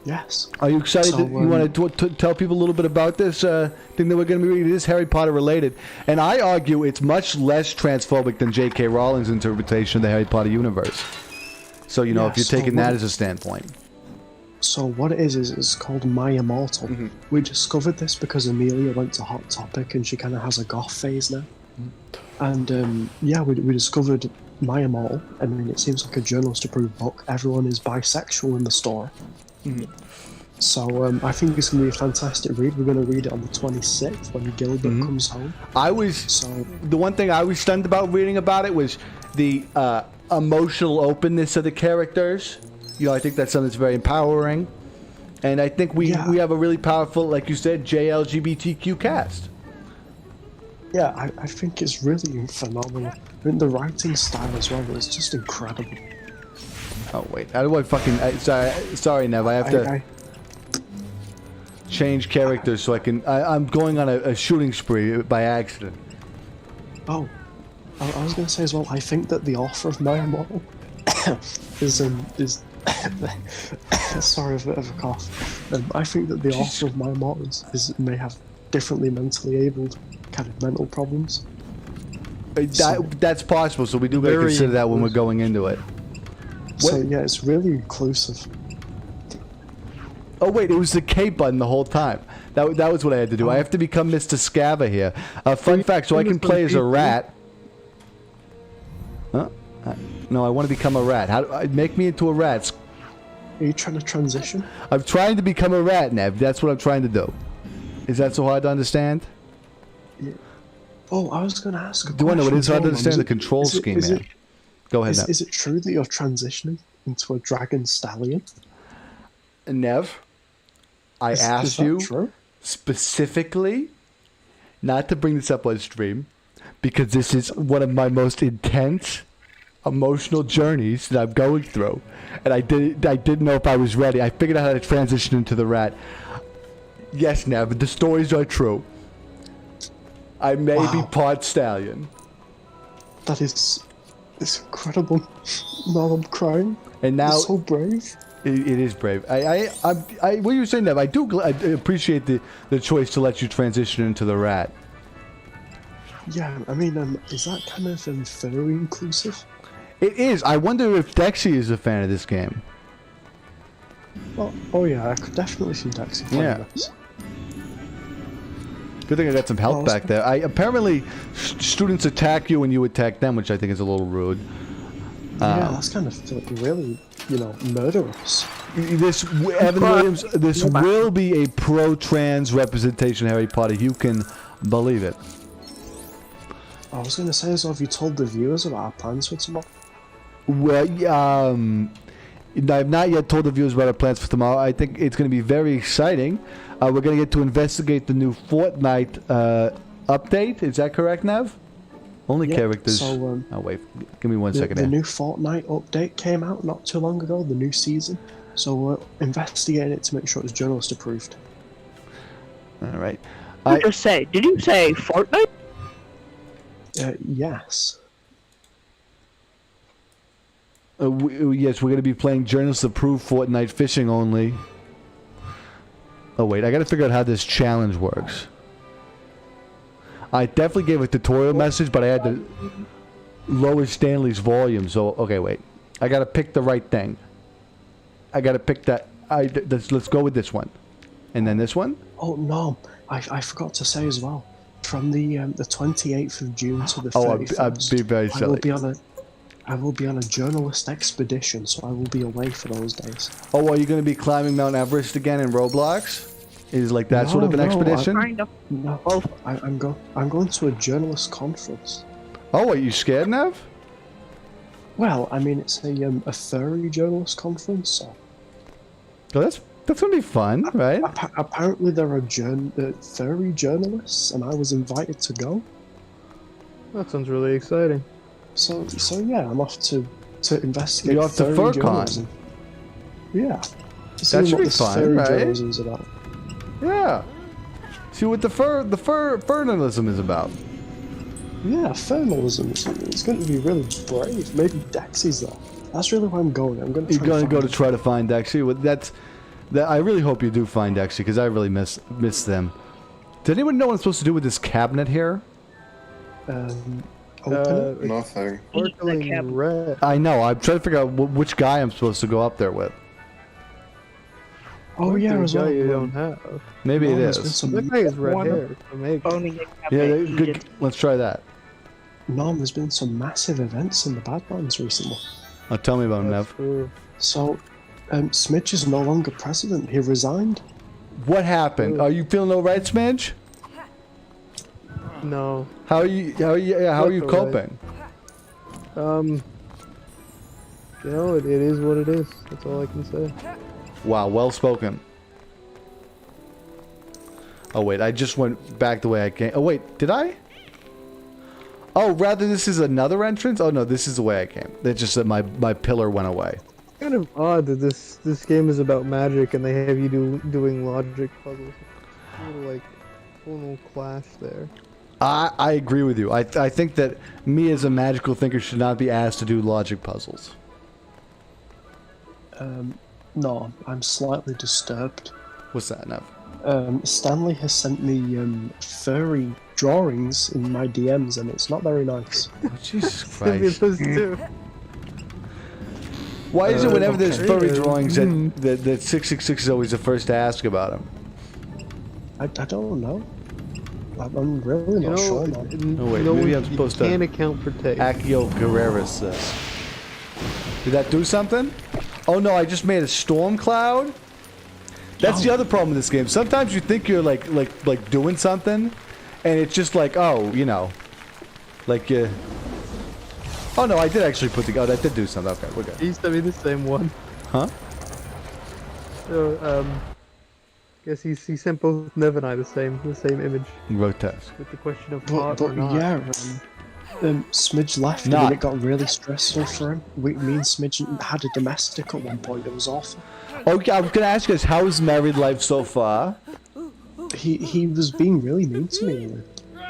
Yes. Are you excited? You want to tell people a little bit about this thing that we're going to be reading? It is Harry Potter related, and I argue it's much less transphobic than J.K. Rowling's interpretation of the Harry Potter universe. So if you're taking that as a standpoint. So what it is it's called My Immortal. We discovered this because Amelia went to Hot Topic and she kind of has a goth phase now. And we discovered My Immortal. I mean, it seems like a journalist approved book. Everyone is bisexual in the store. So I think it's going to be a fantastic read. We're going to read it on the 26th when Gilbert comes home. The one thing I was stunned about reading about it was the emotional openness of the characters. I think that's something that's very empowering. And I think we have a really powerful, like you said, JLGBTQ cast. Yeah, I think it's really phenomenal. I mean, the writing style as well is just incredible. Oh, wait. How do I fucking... sorry, Nev. I have to change characters so I can... I'm going on a shooting spree by accident. Oh. I was going to say as well, I think that the author of My Immortal is sorry, a bit of a cough. I think that the author of My Immortal may have differently mentally abled kind of mental problems. That's possible, so we do better consider that when we're going into it. So yeah, it's really inclusive. Oh wait, it was the K button the whole time. That was what I had to do. I have to become Mr. Scava here. Fun fact, so I can play as a rat. Huh? No, I want to become a rat. Make me into a rat? Are you trying to transition? I'm trying to become a rat, Nev. That's what I'm trying to do. Is that so hard to understand? Yeah. Oh, I was going to ask a question. Do I know it is hard to understand the control scheme, man? Go ahead, Nev. Is it true that you're transitioning into a dragon stallion? Nev, I asked you specifically not to bring this up on stream because this is one of my most intense emotional journeys that I'm going through, and I didn't know if I was ready. I figured out how to transition into the rat. Yes, Nev, the stories are true. I may be part stallion. It's incredible. Now I'm crying. And now it's so brave. It is brave. What you were saying, Nev, I appreciate the choice to let you transition into the rat. Yeah, I mean, is that kind of very inclusive? It is. I wonder if Dexy is a fan of this game. Oh yeah, I could definitely see Dexy playing this. Good thing I got some help back there. Apparently, students attack you and you attack them, which I think is a little rude. Yeah, that's kind of really, murderous. Evan Williams, this will be a pro-trans representation of Harry Potter. You can believe it. I was going to say, have you told the viewers about our plans for tomorrow? Well, I have not yet told the viewers about our plans for tomorrow. I think it's going to be very exciting. We're going to get to investigate the new Fortnite update. Is that correct, Nev? Only Yeah, characters. so, oh wait, give me one second the here. new Fortnite update came out not too long ago, the new season. So we're investigating it to make sure it's journalist approved. All right. Did you say Fortnite? Yes. Yes, we're going to be playing journalist-approved Fortnite fishing only. Oh wait, I got to figure out how this challenge works. I definitely gave a tutorial message, but I had to lower Stanley's volume. So okay, wait. I got to pick the right thing. I got to pick that. Let's go with this one, and then this one. Oh no, I forgot to say as well. From the 28th of June to the 31st, I'd be very silly. I will be on a journalist expedition, so I will be away for those days. Oh, are you going to be climbing Mount Everest again in Roblox? Is like that sort of an expedition? No, I'm going to a journalist conference. Oh, are you scared, Nev? Well, I mean, it's a furry journalist conference, so... Oh, that's gonna be fun, right? Apparently there are furry journalists, and I was invited to go. That sounds really exciting. So yeah, I'm off to investigate. You're off to furry FurCon. journalism. Yeah. That should be fun, furry right? journalism's about. Yeah. See what the furnalism is about. Yeah, furnalism. It's going to be really brave. Maybe Dexy's there. That's really where I'm going. I'm going to. You're going to go to try to find Dexy. Well, I really hope you do find Dexy because I really miss them. Does anyone know what I'm supposed to do with this cabinet here? Open it. Nothing. Sparkling red. I know. I'm trying to figure out which guy I'm supposed to go up there with. Oh yeah, as well. You don't have. Maybe it there's been is. some That guy has red one- hair, so maybe. Yeah, good. Let's try that. Norm, there's been some massive events in the Badlands recently. Oh, tell me about him, Nev. True. So, Smidge is no longer president. He resigned. What happened? Are you feeling all right, Smidge? No. How are you? How are you Look coping? You know, it is what it is. That's all I can say. Wow, well spoken. Oh wait, I just went back the way I came. Oh wait, did I? Oh, rather this is another entrance? Oh no, this is the way I came. It's just that my pillar went away. It's kind of odd that this game is about magic and they have you doing logic puzzles. A little like tonal clash there. I agree with you. I think that me as a magical thinker should not be asked to do logic puzzles. No, I'm slightly disturbed. What's that, Nev? Stanley has sent me furry drawings in my DMs, and it's not very nice. Oh, Jesus Maybe Christ. those two. Why is it whenever there's okay. furry drawings that 666 is always the first to ask about them? I don't know. I'm really not sure, man. Oh, wait, maybe I'm supposed to- You can't account for taste. Akio Guerreras. Did that do something? Oh no, I just made a storm cloud? That's the other problem with this game. Sometimes you think you're like doing something, and it's just like, oh, you know, like oh no, I did actually put the. Oh, that did do something. Okay, we're good. He sent me the same one. Huh? So, guess he sent both Nev and I the same image Grotesque. with the question of hot or But not. yeah, Smidge left Not. and it got really stressful for him. Me and Smidge had a domestic at one point. It was awful. Okay, I'm gonna ask you guys, how's married life so far? He was being really mean to me.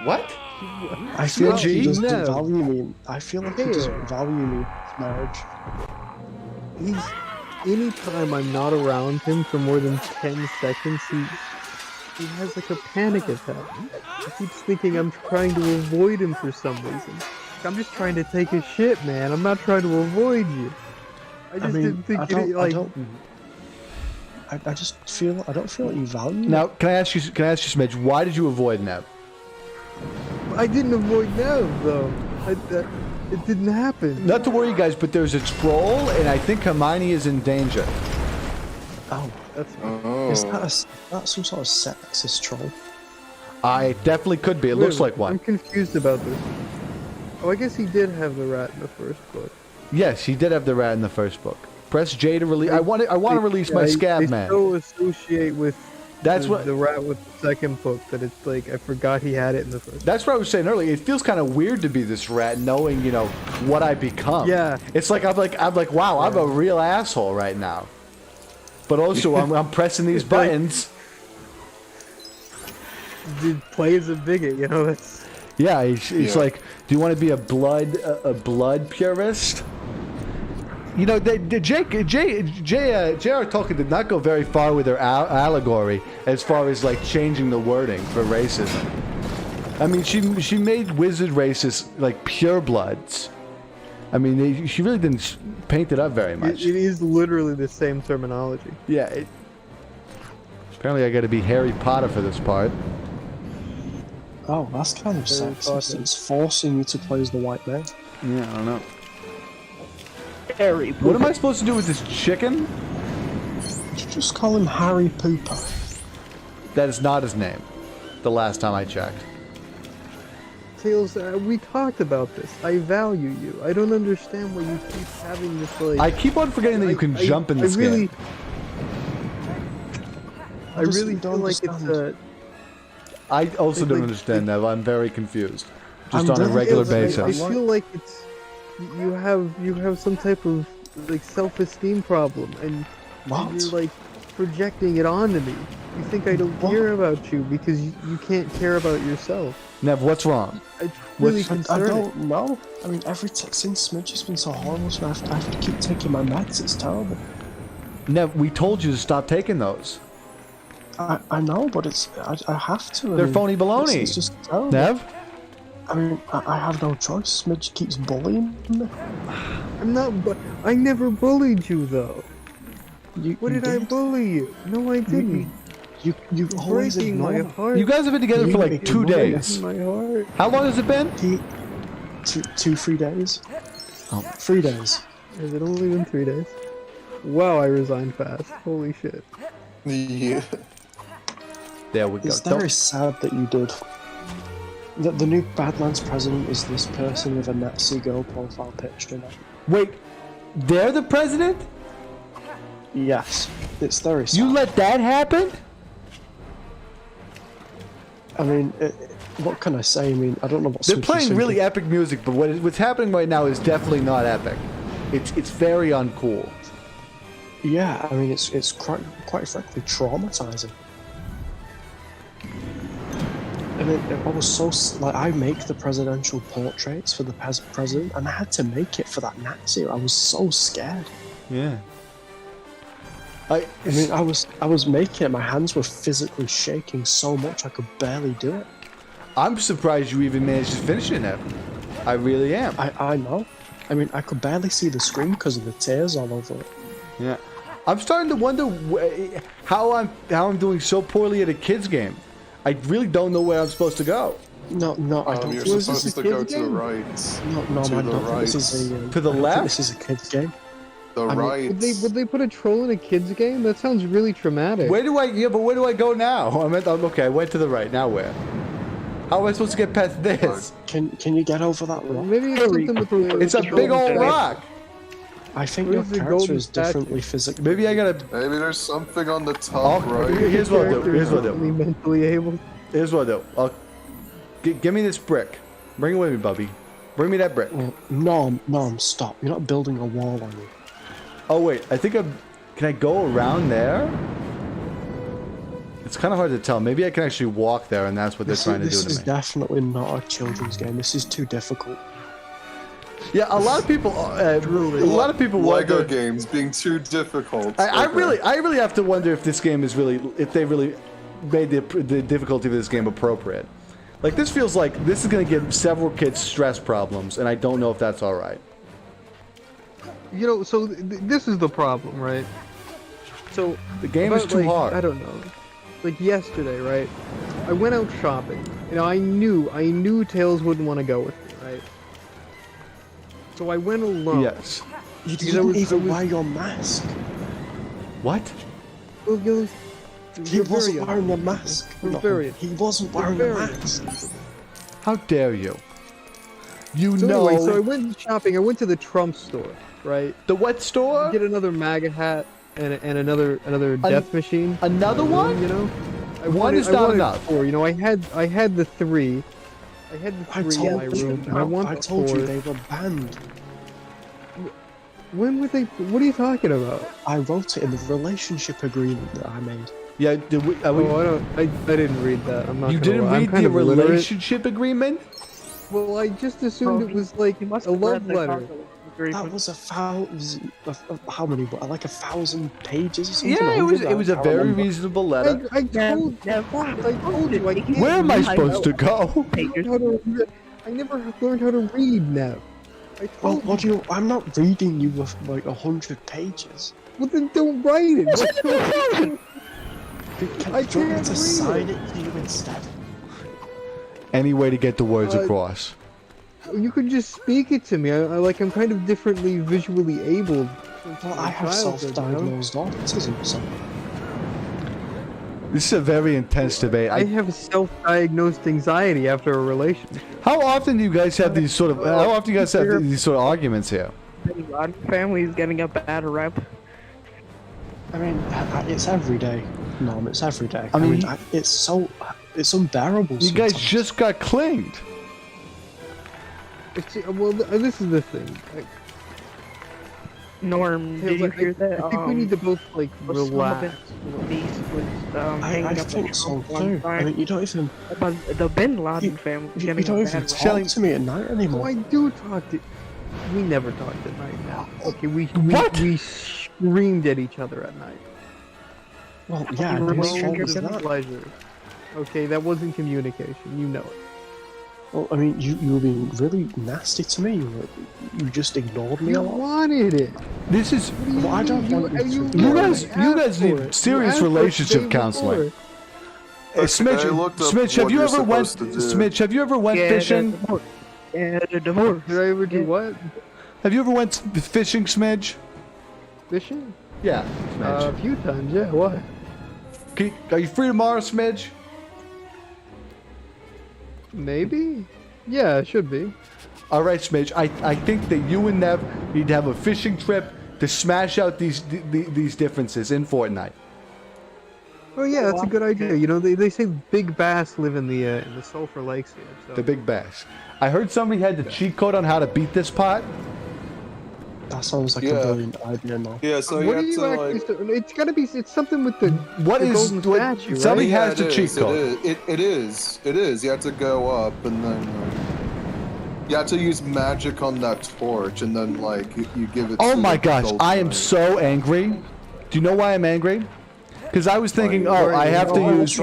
What? I feel like he Smidgey? doesn't No. value me. I feel like he doesn't value me in his marriage. Anytime I'm not around him for more than 10 seconds, he has like a panic attack. He keeps thinking I'm trying to avoid him for some reason. I'm just trying to take a shit, man. I'm not trying to avoid you. I just didn't think I just feel I don't feel like you value me. Now, can I ask you, Smidge, why did you avoid Neb? I didn't avoid Nev though. It didn't happen. Not to worry, guys, but there's a troll, and I think Hermione is in danger. Oh, That's is that some sort of sexist troll? I definitely could be. It looks like I'm one. confused about this. Oh, I guess he did have the rat in the first book. Yes, he did have the rat in the first book. Press J to release. I want to release my scab they man. still associate with That's the, what the rat with the second book. That it's like I forgot he had it in the first. That's what I was saying earlier. It feels kind of weird to be this rat, knowing what I become. Yeah. It's like I'm like, wow, I'm a real asshole right now. But also, I'm pressing these buttons. Dude, play as a bigot, It's Yeah, he's like, do you want to be a blood purist? J.R. Tolkien did not go very far with their allegory as far as like changing the wording for racism. I mean, she made wizard races like purebloods. I mean, she really didn't paint it up very much. It is literally the same terminology. Yeah. Apparently, I got to be Harry Potter for this part. Oh, that's kind of sexist. It's forcing you to play as the white man. Yeah, I don't know. Harry. What am I supposed to do with this chicken? Just call him Harry Pooper. That is not his name. The last time I checked. Tails, we talked about this. I value you. I don't understand why you keep having this like. I keep on forgetting that you can jump in this game. I really feel like it's a. I also don't understand that. I'm very confused. Just on a regular basis. I feel like it's you have some type of like self-esteem problem, and you're like projecting it onto me. You think I don't care about you because you can't care about yourself. Nev, what's wrong? It's really concerning. I don't know. I mean, since Smidge has been so horrible, so I have to keep taking my meds. It's terrible. Nev, we told you to stop taking those. I know, but I have to. They're phony baloney. It's just terrible. Nev? I mean, I have no choice. Smidge keeps bullying me. I'm not. I never bullied you though. What did I did. bully you? No, I didn't. You always Breaking my ignore. heart. You guys have been together for like 2 days. My heart. How long has it been? 3 days. Oh, 3 days. Has it only been 3 days? Wow, I resigned fast. Holy shit. Yeah. There we go. It's very sad that you did. The new Badlands president is this person with a Nazi girl profile picture now. Wait, they're the president? Yes, it's very sad. You let that happen? I mean, what can I say? I mean, I don't know what They're playing really epic music, but what's happening right now is definitely not epic. It's very uncool. Yeah, I mean, it's quite frankly traumatizing. I mean, I was so like I make the presidential portraits for the president, and I had to make it for that Nazi. I was so scared. Yeah. I mean, I was making it. My hands were physically shaking so much I could barely do it. I'm surprised you even managed to finish it, Nev. I really am. I know. I mean, I could barely see the screen because of the tears all over it. Yeah. I'm starting to wonder how I'm doing so poorly at a kids game. I really don't know where I'm supposed to go. No, I don't. You're Was supposed this a to go kid's to the game? right. No, to I the don't think this right. is a. To the I don't think left? This is a kids game. The mean, right. Would they put a troll in a kid's game? That sounds really traumatic. Where do I go now? Okay, I went to the right. Now where? How am I supposed to get past this? Can you get over that rock? Maybe it's something with the. It's a big old rock. I think Where's your the character golden is statue? differently physically. Maybe I gotta. Maybe there's something on the top right. Here's what I'll do. Here's what I'll Only do. mentally able. Here's what I'll do. Give me this brick. Bring it with me, Bubby. Bring me that brick. No, stop. You're not building a wall on me. Oh wait, I think can I go around there? It's kind of hard to tell. Maybe I can actually walk there, and that's what they're trying to do This to is me. definitely not a children's game. This is too difficult. Yeah, a lot of people. A lot of people Lego wonder. games being too difficult. I Okay. really have to wonder if this game is really, if they really made the difficulty of this game appropriate. Like this feels like this is going to give several kids stress problems, and I don't know if that's all right. So this is the problem, right? So The game is about, too like, hard. I don't know. Like yesterday, right? I went out shopping. I knew Tails wouldn't want to go with me, right? So I went alone. Yes. You Because didn't I even was- wear your mask. What? Well, He wasn't wearing a mask. No, he wasn't wearing a mask. How dare you? You So know anyway, so I went shopping. I went to the Trump store, right? the what store? Get another MAGA hat and another death machine. Another one? You know? One is not enough. 4. You know, I had the 3. I had the 3 in my room. And I want I the told 4. you they were banned. When were they? What are you talking about? I wrote it in the relationship agreement that I made. Yeah, did we, I didn't read that. I'm not. you gonna didn't lie. I'm read kind the of illiterate. relationship agreement? Well, I just assumed it was like You must a have love read the letter. Congo agreement. That was 1,000. How many? Like 1,000 pages or something. Yeah, it was. 100, It was a I can't very remember. reasonable letter. I told you. I can't Where am I read. supposed to go? I never learned how to read now. I Well, told what do you? I'm not reading you with like 100 pages. Well, then don't write it. I Do you want me can't to read sign it. it to you instead? Any way to get the words across. You could just speak it to me. I'm kind of differently visually able. Well, I have self-diagnosed autism, so This is a very intense debate. I have self-diagnosed anxiety after a relationship. How often do you guys have these sort of? How often do you guys have these sort of arguments here? Our family is getting a bad rep. I mean, it's every day. No, it's every day. I mean, it's unbearable. You guys sometimes. just got claimed. Well, this is the thing. Norm, did you hear that? I think we need to both like relax. I think so too. I mean, you don't even. But the Bin Laden family is You getting don't a even bad rep. talk to me at night Oh, anymore. I do talk to. We never talked at night now. Okay, we screamed at each other at night. Well, yeah, You whose remember fault your was that? Pleasure. Okay, that wasn't communication. You know it. Well, I mean, you were being really nasty to me. You just ignored me a You lot. wanted it. This is. Well, I don't want you to. You guys need serious relationship counseling. Smidge, I looked up Smidge, have what you you're ever went? supposed to do. Smidge, have you ever went fishing? The divorce. Did I ever do what? Have you ever went fishing, Smidge? Fishing? Yeah, Smidge. A few times, yeah. What? Are you free tomorrow, Smidge? Maybe? Yeah, it should be. All right, Smidge. I think that you and Nev need to have a fishing trip to smash out these differences in Fortnite. Oh yeah, that's a good idea. You know, they say big bass live in the sulfur lakes here. So. The big bass. I heard somebody had the cheat code on how to beat this pot. That sounds like a brilliant idea, no? Yeah, so What you are have you to actually? like. It's gotta be. It's something with the. What the is golden statue, somebody right? has the cheat code? It is. It is. You have to go up and then. You have to use magic on that torch and then like you give it. Oh to my the gosh, gold I am knight. so angry. Do you know why I'm angry? Because I was thinking, Why? oh, I have to use.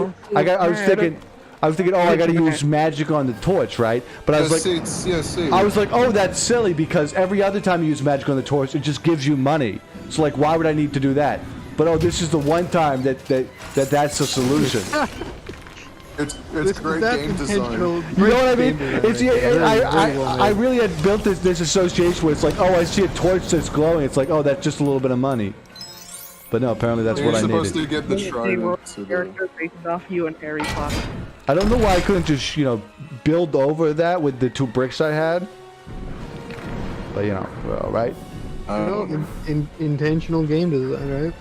I was thinking, oh, I got to Magic. use magic on the torch, right? But I was like, see. I was like, oh, that's silly because every other time you use magic on the torch, it just gives you money. So like, why would I need to do that? But oh, this is the one time that's the solution. It's That's great game design. You know what I mean? It's I really had built this association where it's like, oh, I see a torch that's glowing. It's like, oh, that's just a little bit of money. But no, apparently that's You're what I supposed needed. to get the They shrine wrote to the. character based off you and Harry Potter. I don't know why I couldn't just build over that with the 2 bricks I had. But well, right? No, intentional game design, right?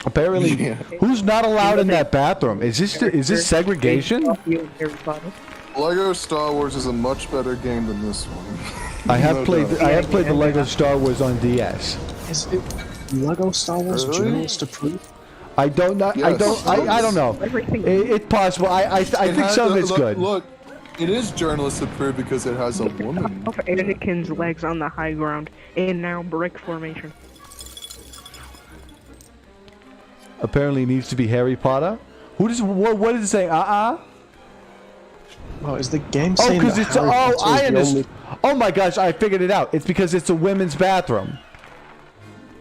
Apparently, Yeah. who's not allowed in that bathroom? Is this segregation? Based off you and Harry Potter. Lego Star Wars is a much better game than this one. I have No played. doubt. I have played the Lego Star Wars on DS. Is it Lego Star Wars Really? journalist approved? I don't know. I Yes. don't. I don't know. Everything. It's possible. I think some of it's good. Look, it is journalist approved because it has a woman. Of Anakin's legs on the high ground in now brick formation. Apparently, it needs to be Harry Potter. Who does? What is it saying? Oh, is the game Oh, saying because that it's. Harry Oh, Potter I is the understand. Oh my gosh, I figured it out. It's because it's a women's bathroom.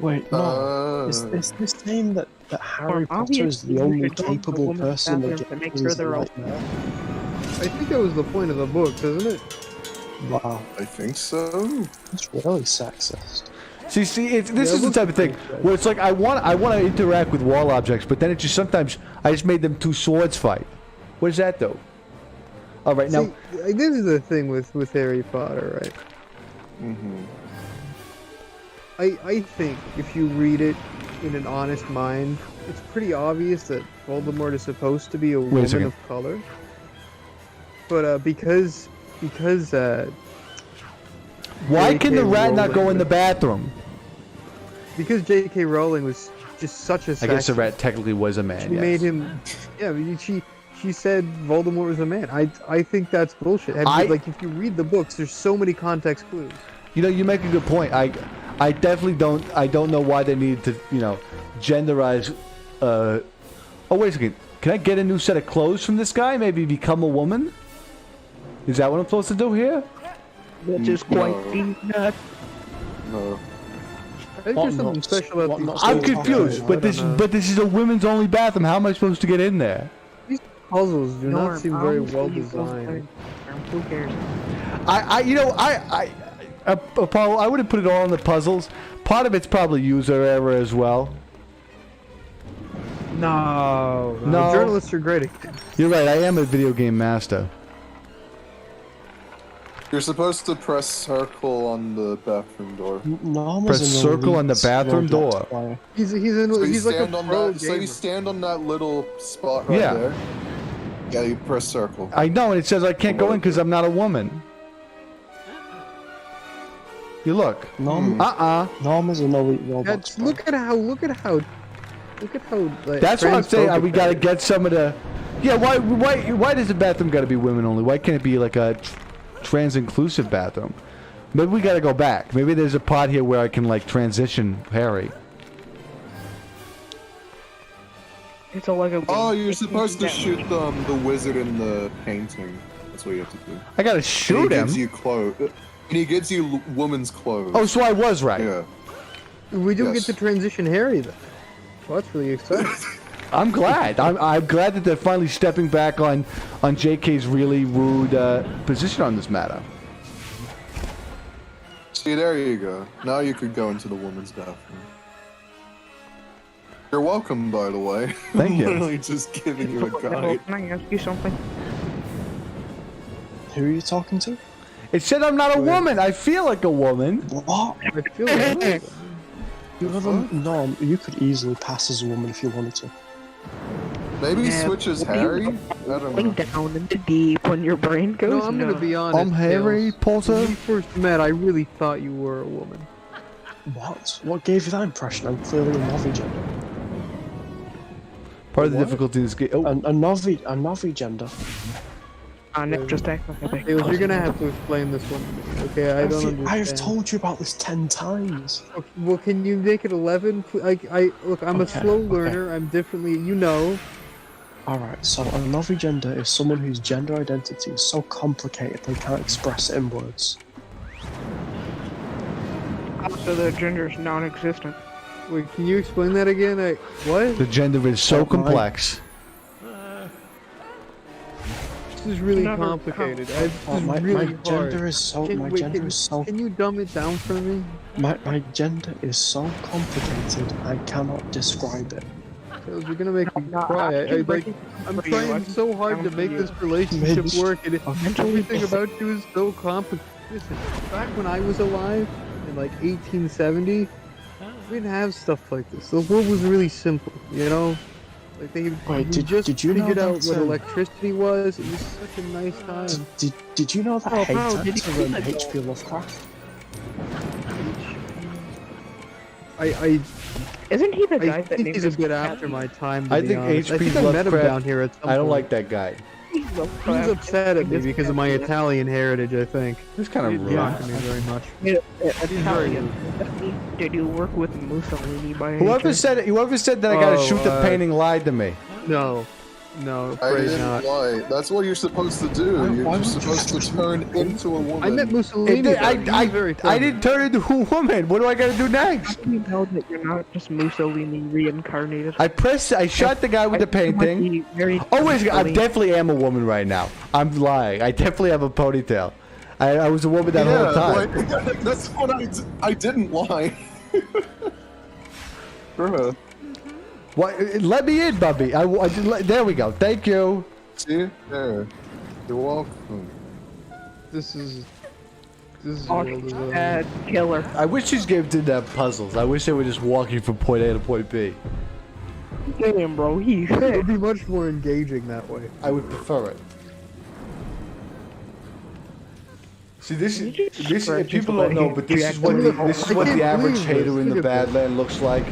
Wait, no. Is this saying that Harry Potter is the obviously, only you should go to a capable woman's person that bathroom to make gets sure they're all- right now? I think that was the point of the book, isn't it? Wow, I think so. that's really sexist. See, this is the type of thing where it's like I want to interact with wall objects, but then it just sometimes I just made them 2 swords fight. What does that do? All right, now See, this is the thing with Harry Potter, right? Mm-hmm. I think if you read it in an honest mind, it's pretty obvious that Voldemort is supposed to be a a woman second. of color. But because Why can the J.K. rat not go in the Rowling- bathroom? Because J.K. Rowling was just such a I guess the sexist, rat technically was a man. she Yes. made him. Yeah, I mean, she said Voldemort was a man. I think that's bullshit. Like if you read the books, there's so many context clues. You know, you make a good point. I definitely don't. I don't know why they need to, genderize. Oh, wait a second. Can I get a new set of clothes from this guy? Maybe become a woman? Is that what I'm supposed to do here? Which is quite nuts. No. I think What there's something not- special about what these. not I'm still confused. talking, But this is a women's only bathroom. How am I supposed to get in there? These puzzles do not Norm, seem very honestly, well you go designed. Who cares? Apollo, I wouldn't put it all on the puzzles. Part of it's probably user error as well. No, No. journalists are great. You're right. I am a video game master. You're supposed to press circle on the bathroom door. Norma's Press an circle on the elite bathroom Roblox door. player. He's So you he's like a stand on pro that. So gamer. you stand on that little spot right Yeah. there. Yeah, you press circle. I know, and it says I can't go in because I'm not a woman. You look. Norma's an elite Roblox player. Look at how. Like, That's what I'm saying. transphobic We got to that get some of the. Yeah. Why does the bathroom got to be women only? Why can't it be like a trans-inclusive bathroom? Maybe we got to go back. Maybe there's a pod here where I can like transition Harry. It's a Lego game. Oh, you're supposed to shoot the wizard in the painting. That's what you have to do. I got to And shoot he him. gives you clothes. And he gives you woman's clothes. Oh, so I was right. Yeah. We do Yes. get to transition Harry then. Well, that's really exciting. I'm glad. I'm glad that they're finally stepping back on JK's really rude position on this matter. See, there you go. Now you could go into the woman's bathroom. You're welcome, by the way. Thank you. I'm literally just giving you a Hello, guide. can I ask you something? Who are you talking to? It said I'm not a woman. I feel like a woman. What? I feel like Norm, you could easily pass as a woman if you wanted to. Maybe Yeah, switch as what do you- Harry? I don't know. Down into deep when your brain goes. no, I'm gonna be honest. I'm Harry Tails. Potter. When we first met, I really thought you were a woman. What? What gave you that impression? I'm clearly a Novi gender. Part of the What? difficulty is get. Oh, A Novi gender. Nick, just act like a big Tails, you're pussy. gonna have to explain this one. Okay, I don't understand. I have told you about this 10 times. Okay, well, can you make it 11? Look, I'm a Okay, slow okay. learner. I'm differently, Alright, so a Novi gender is someone whose gender identity is so complicated they can't express it in words. So the gender is non-existent. Wait, can you explain that again? What? the gender is so Oh, my. complex. This is really Never complicated. This Oh, is my really gender hard. is so Can you dumb it down for me? my gender is so complicated I cannot describe it. Tails, you're gonna make me No, cry. I'm for you. I trying can so hard to down for make you. this relationship Midge. work, and Okay. everything about you is so complicated. Listen, back when I was alive, in like 1870, we didn't have stuff like this. The world was really simple, Like we did just you know figured out that, what electricity was. It was such a nice time. Did you know that Oh, hate bro, did actor you and see that H.P. Lovecraft? I Isn't he the guy that think named he's a his bit cat after my time. To I be think honest. I H.P. think I met him Lovecraft- down here at some I don't point. like that guy. He was upset at me because of my Italian heritage. I think. It's kind He of didn't rude. talk to me very much. Italian. Did you work with Mussolini by any Whoever chance? said that I gotta Oh, shoot the painting lied to me. No, I afraid didn't not. lie. That's what you're supposed to do. Why You're would just you supposed to turn into a woman. I met Mussolini. though. He was very I friendly. didn't turn into a woman. What do I gotta do next? How do you know that you're not just Mussolini reincarnated? I shot the guy with the painting. Oh wait, a second, I definitely am a woman right now. I'm lying. I definitely have a ponytail. I was a woman that whole time. like, that's what I didn't lie. Bruh. What? Let me in, Bubby. There we go. Thank you. See? There. You're welcome. This is. This is world is over. Bad killer. I wish these games didn't have puzzles. I wish they were just walking from point A to point B. Damn, bro, he's It sick. would be much more engaging that way. I would prefer it. See, this You just if scratch people into don't know, my but this hand. is what the, this is I what the can't average believe hater this. in the Look at this. Badland looks like.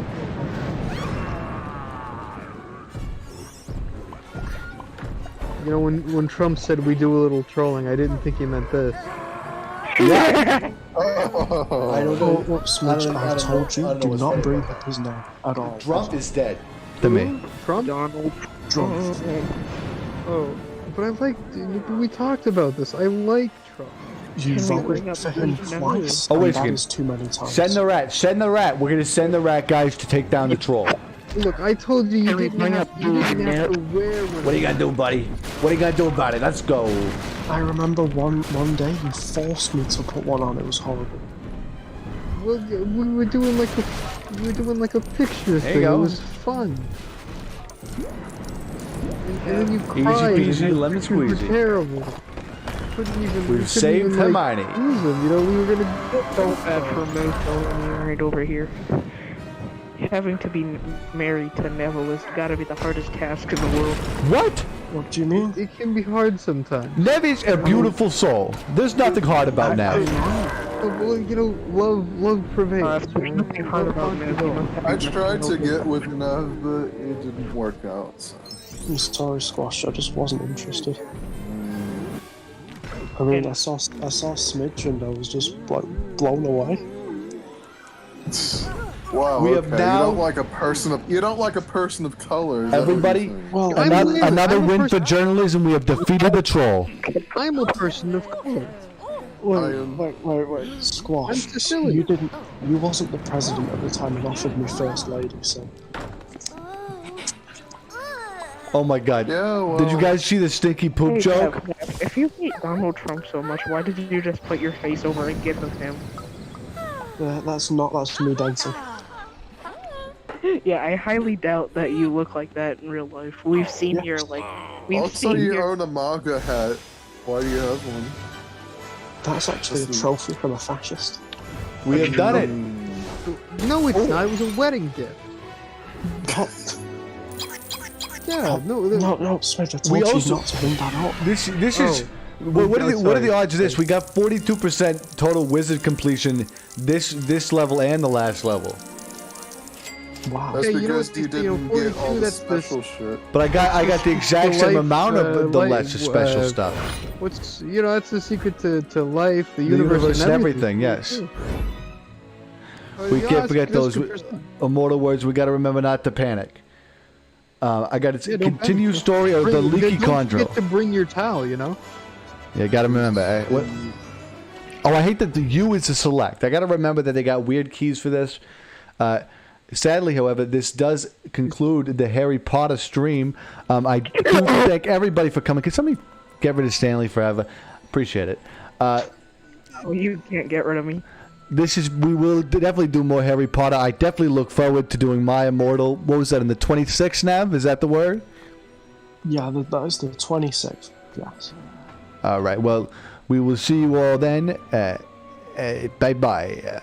You know, when Trump said we do a little trolling, I didn't think he meant this. I Oh, don't know. Look, Smidge, I told you, I don't know do what's not funny bring about up his name at all. Trump is dead. To me. Trump? Donald Trump. Oh, but I like. We talked about this. I like Trump. You Can we bring voted up for him his twice, Oh, and wait a that second. is too many times. Send the rat. Send the rat. We're gonna send the rat guys to take down the troll. Look, I told you you Can we didn't bring have, up you didn't the have to wear one. What are you gonna do, buddy? What are you gonna do about it? Let's go. I remember one day you forced me to put one on. It was horrible. Well, we were doing like a picture thing. go. It was fun. And then you Easy cried. peasy, and lemon pictures were squeezy. terrible. Couldn't even. We've we couldn't saved even, Hermione. Like, use them. You know, we were gonna. so bad for me going right over here. Having to be married to Neville has got to be the hardest task in the world. What? What do you mean? It can be hard sometimes. Nevi's a beautiful soul. There's nothing hard about Nev. Well, you know, love prevails. There's nothing hard about Neville. I tried to get with Nev, but it didn't work out. So. I'm sorry, Squash. I just wasn't interested. I mean, I saw Smidge and I was just like blown away. Wow, We have okay. now- You don't like a person of color. is that what Everybody, you're saying? Well, I'm another, weird. another I'm a win for person- journalism. We have defeated the troll. I'm a person of color. wait, Squash. I'm Sicilian. You wasn't the president at the time and offered me first lady, so. Oh my god. Yeah, well, Did you guys see the stinky poop Hey, joke? if you hate Donald Trump so much, why did you just put your face over a gif of him? That's me dancing. Yeah, I highly doubt that you look like that in real life. We've seen Yeah. your we've also, seen you your. own a manga hat. Why do you have one? That's actually a trophy from a fascist. We have done it. No, it's not. It was a wedding gift. Yeah, no. No, Smidge, I We told you also- not to bring that up. This is. Oh. What are the Sorry. odds of this? We got 42% total wizard completion this level and the last level. Wow. That's Okay, you know because what, you you know, didn't get 42, all the that's the- special shit. But I got the exact The same life, amount of the life, lesser special stuff. What's that's the secret to life, the The universe, and everything. Yes. We can't forget those immortal words. We got to remember not to panic. I got to continue story of the leaky Don't chondro. forget to bring your towel. You know. Yeah, got to remember. What? Oh, I hate that the U is a select. I got to remember that they got weird keys for this. Sadly, however, this does conclude the Harry Potter stream. I do thank everybody for coming. Can somebody get rid of Stanley forever? Appreciate it. Oh, you can't get rid of me. We will definitely do more Harry Potter. I definitely look forward to doing My Immortal. What was that, in the 26th, Nav? Is that the word? Yeah, that is the 26th. Yes. All right. Well, we will see you all then. Bye-bye.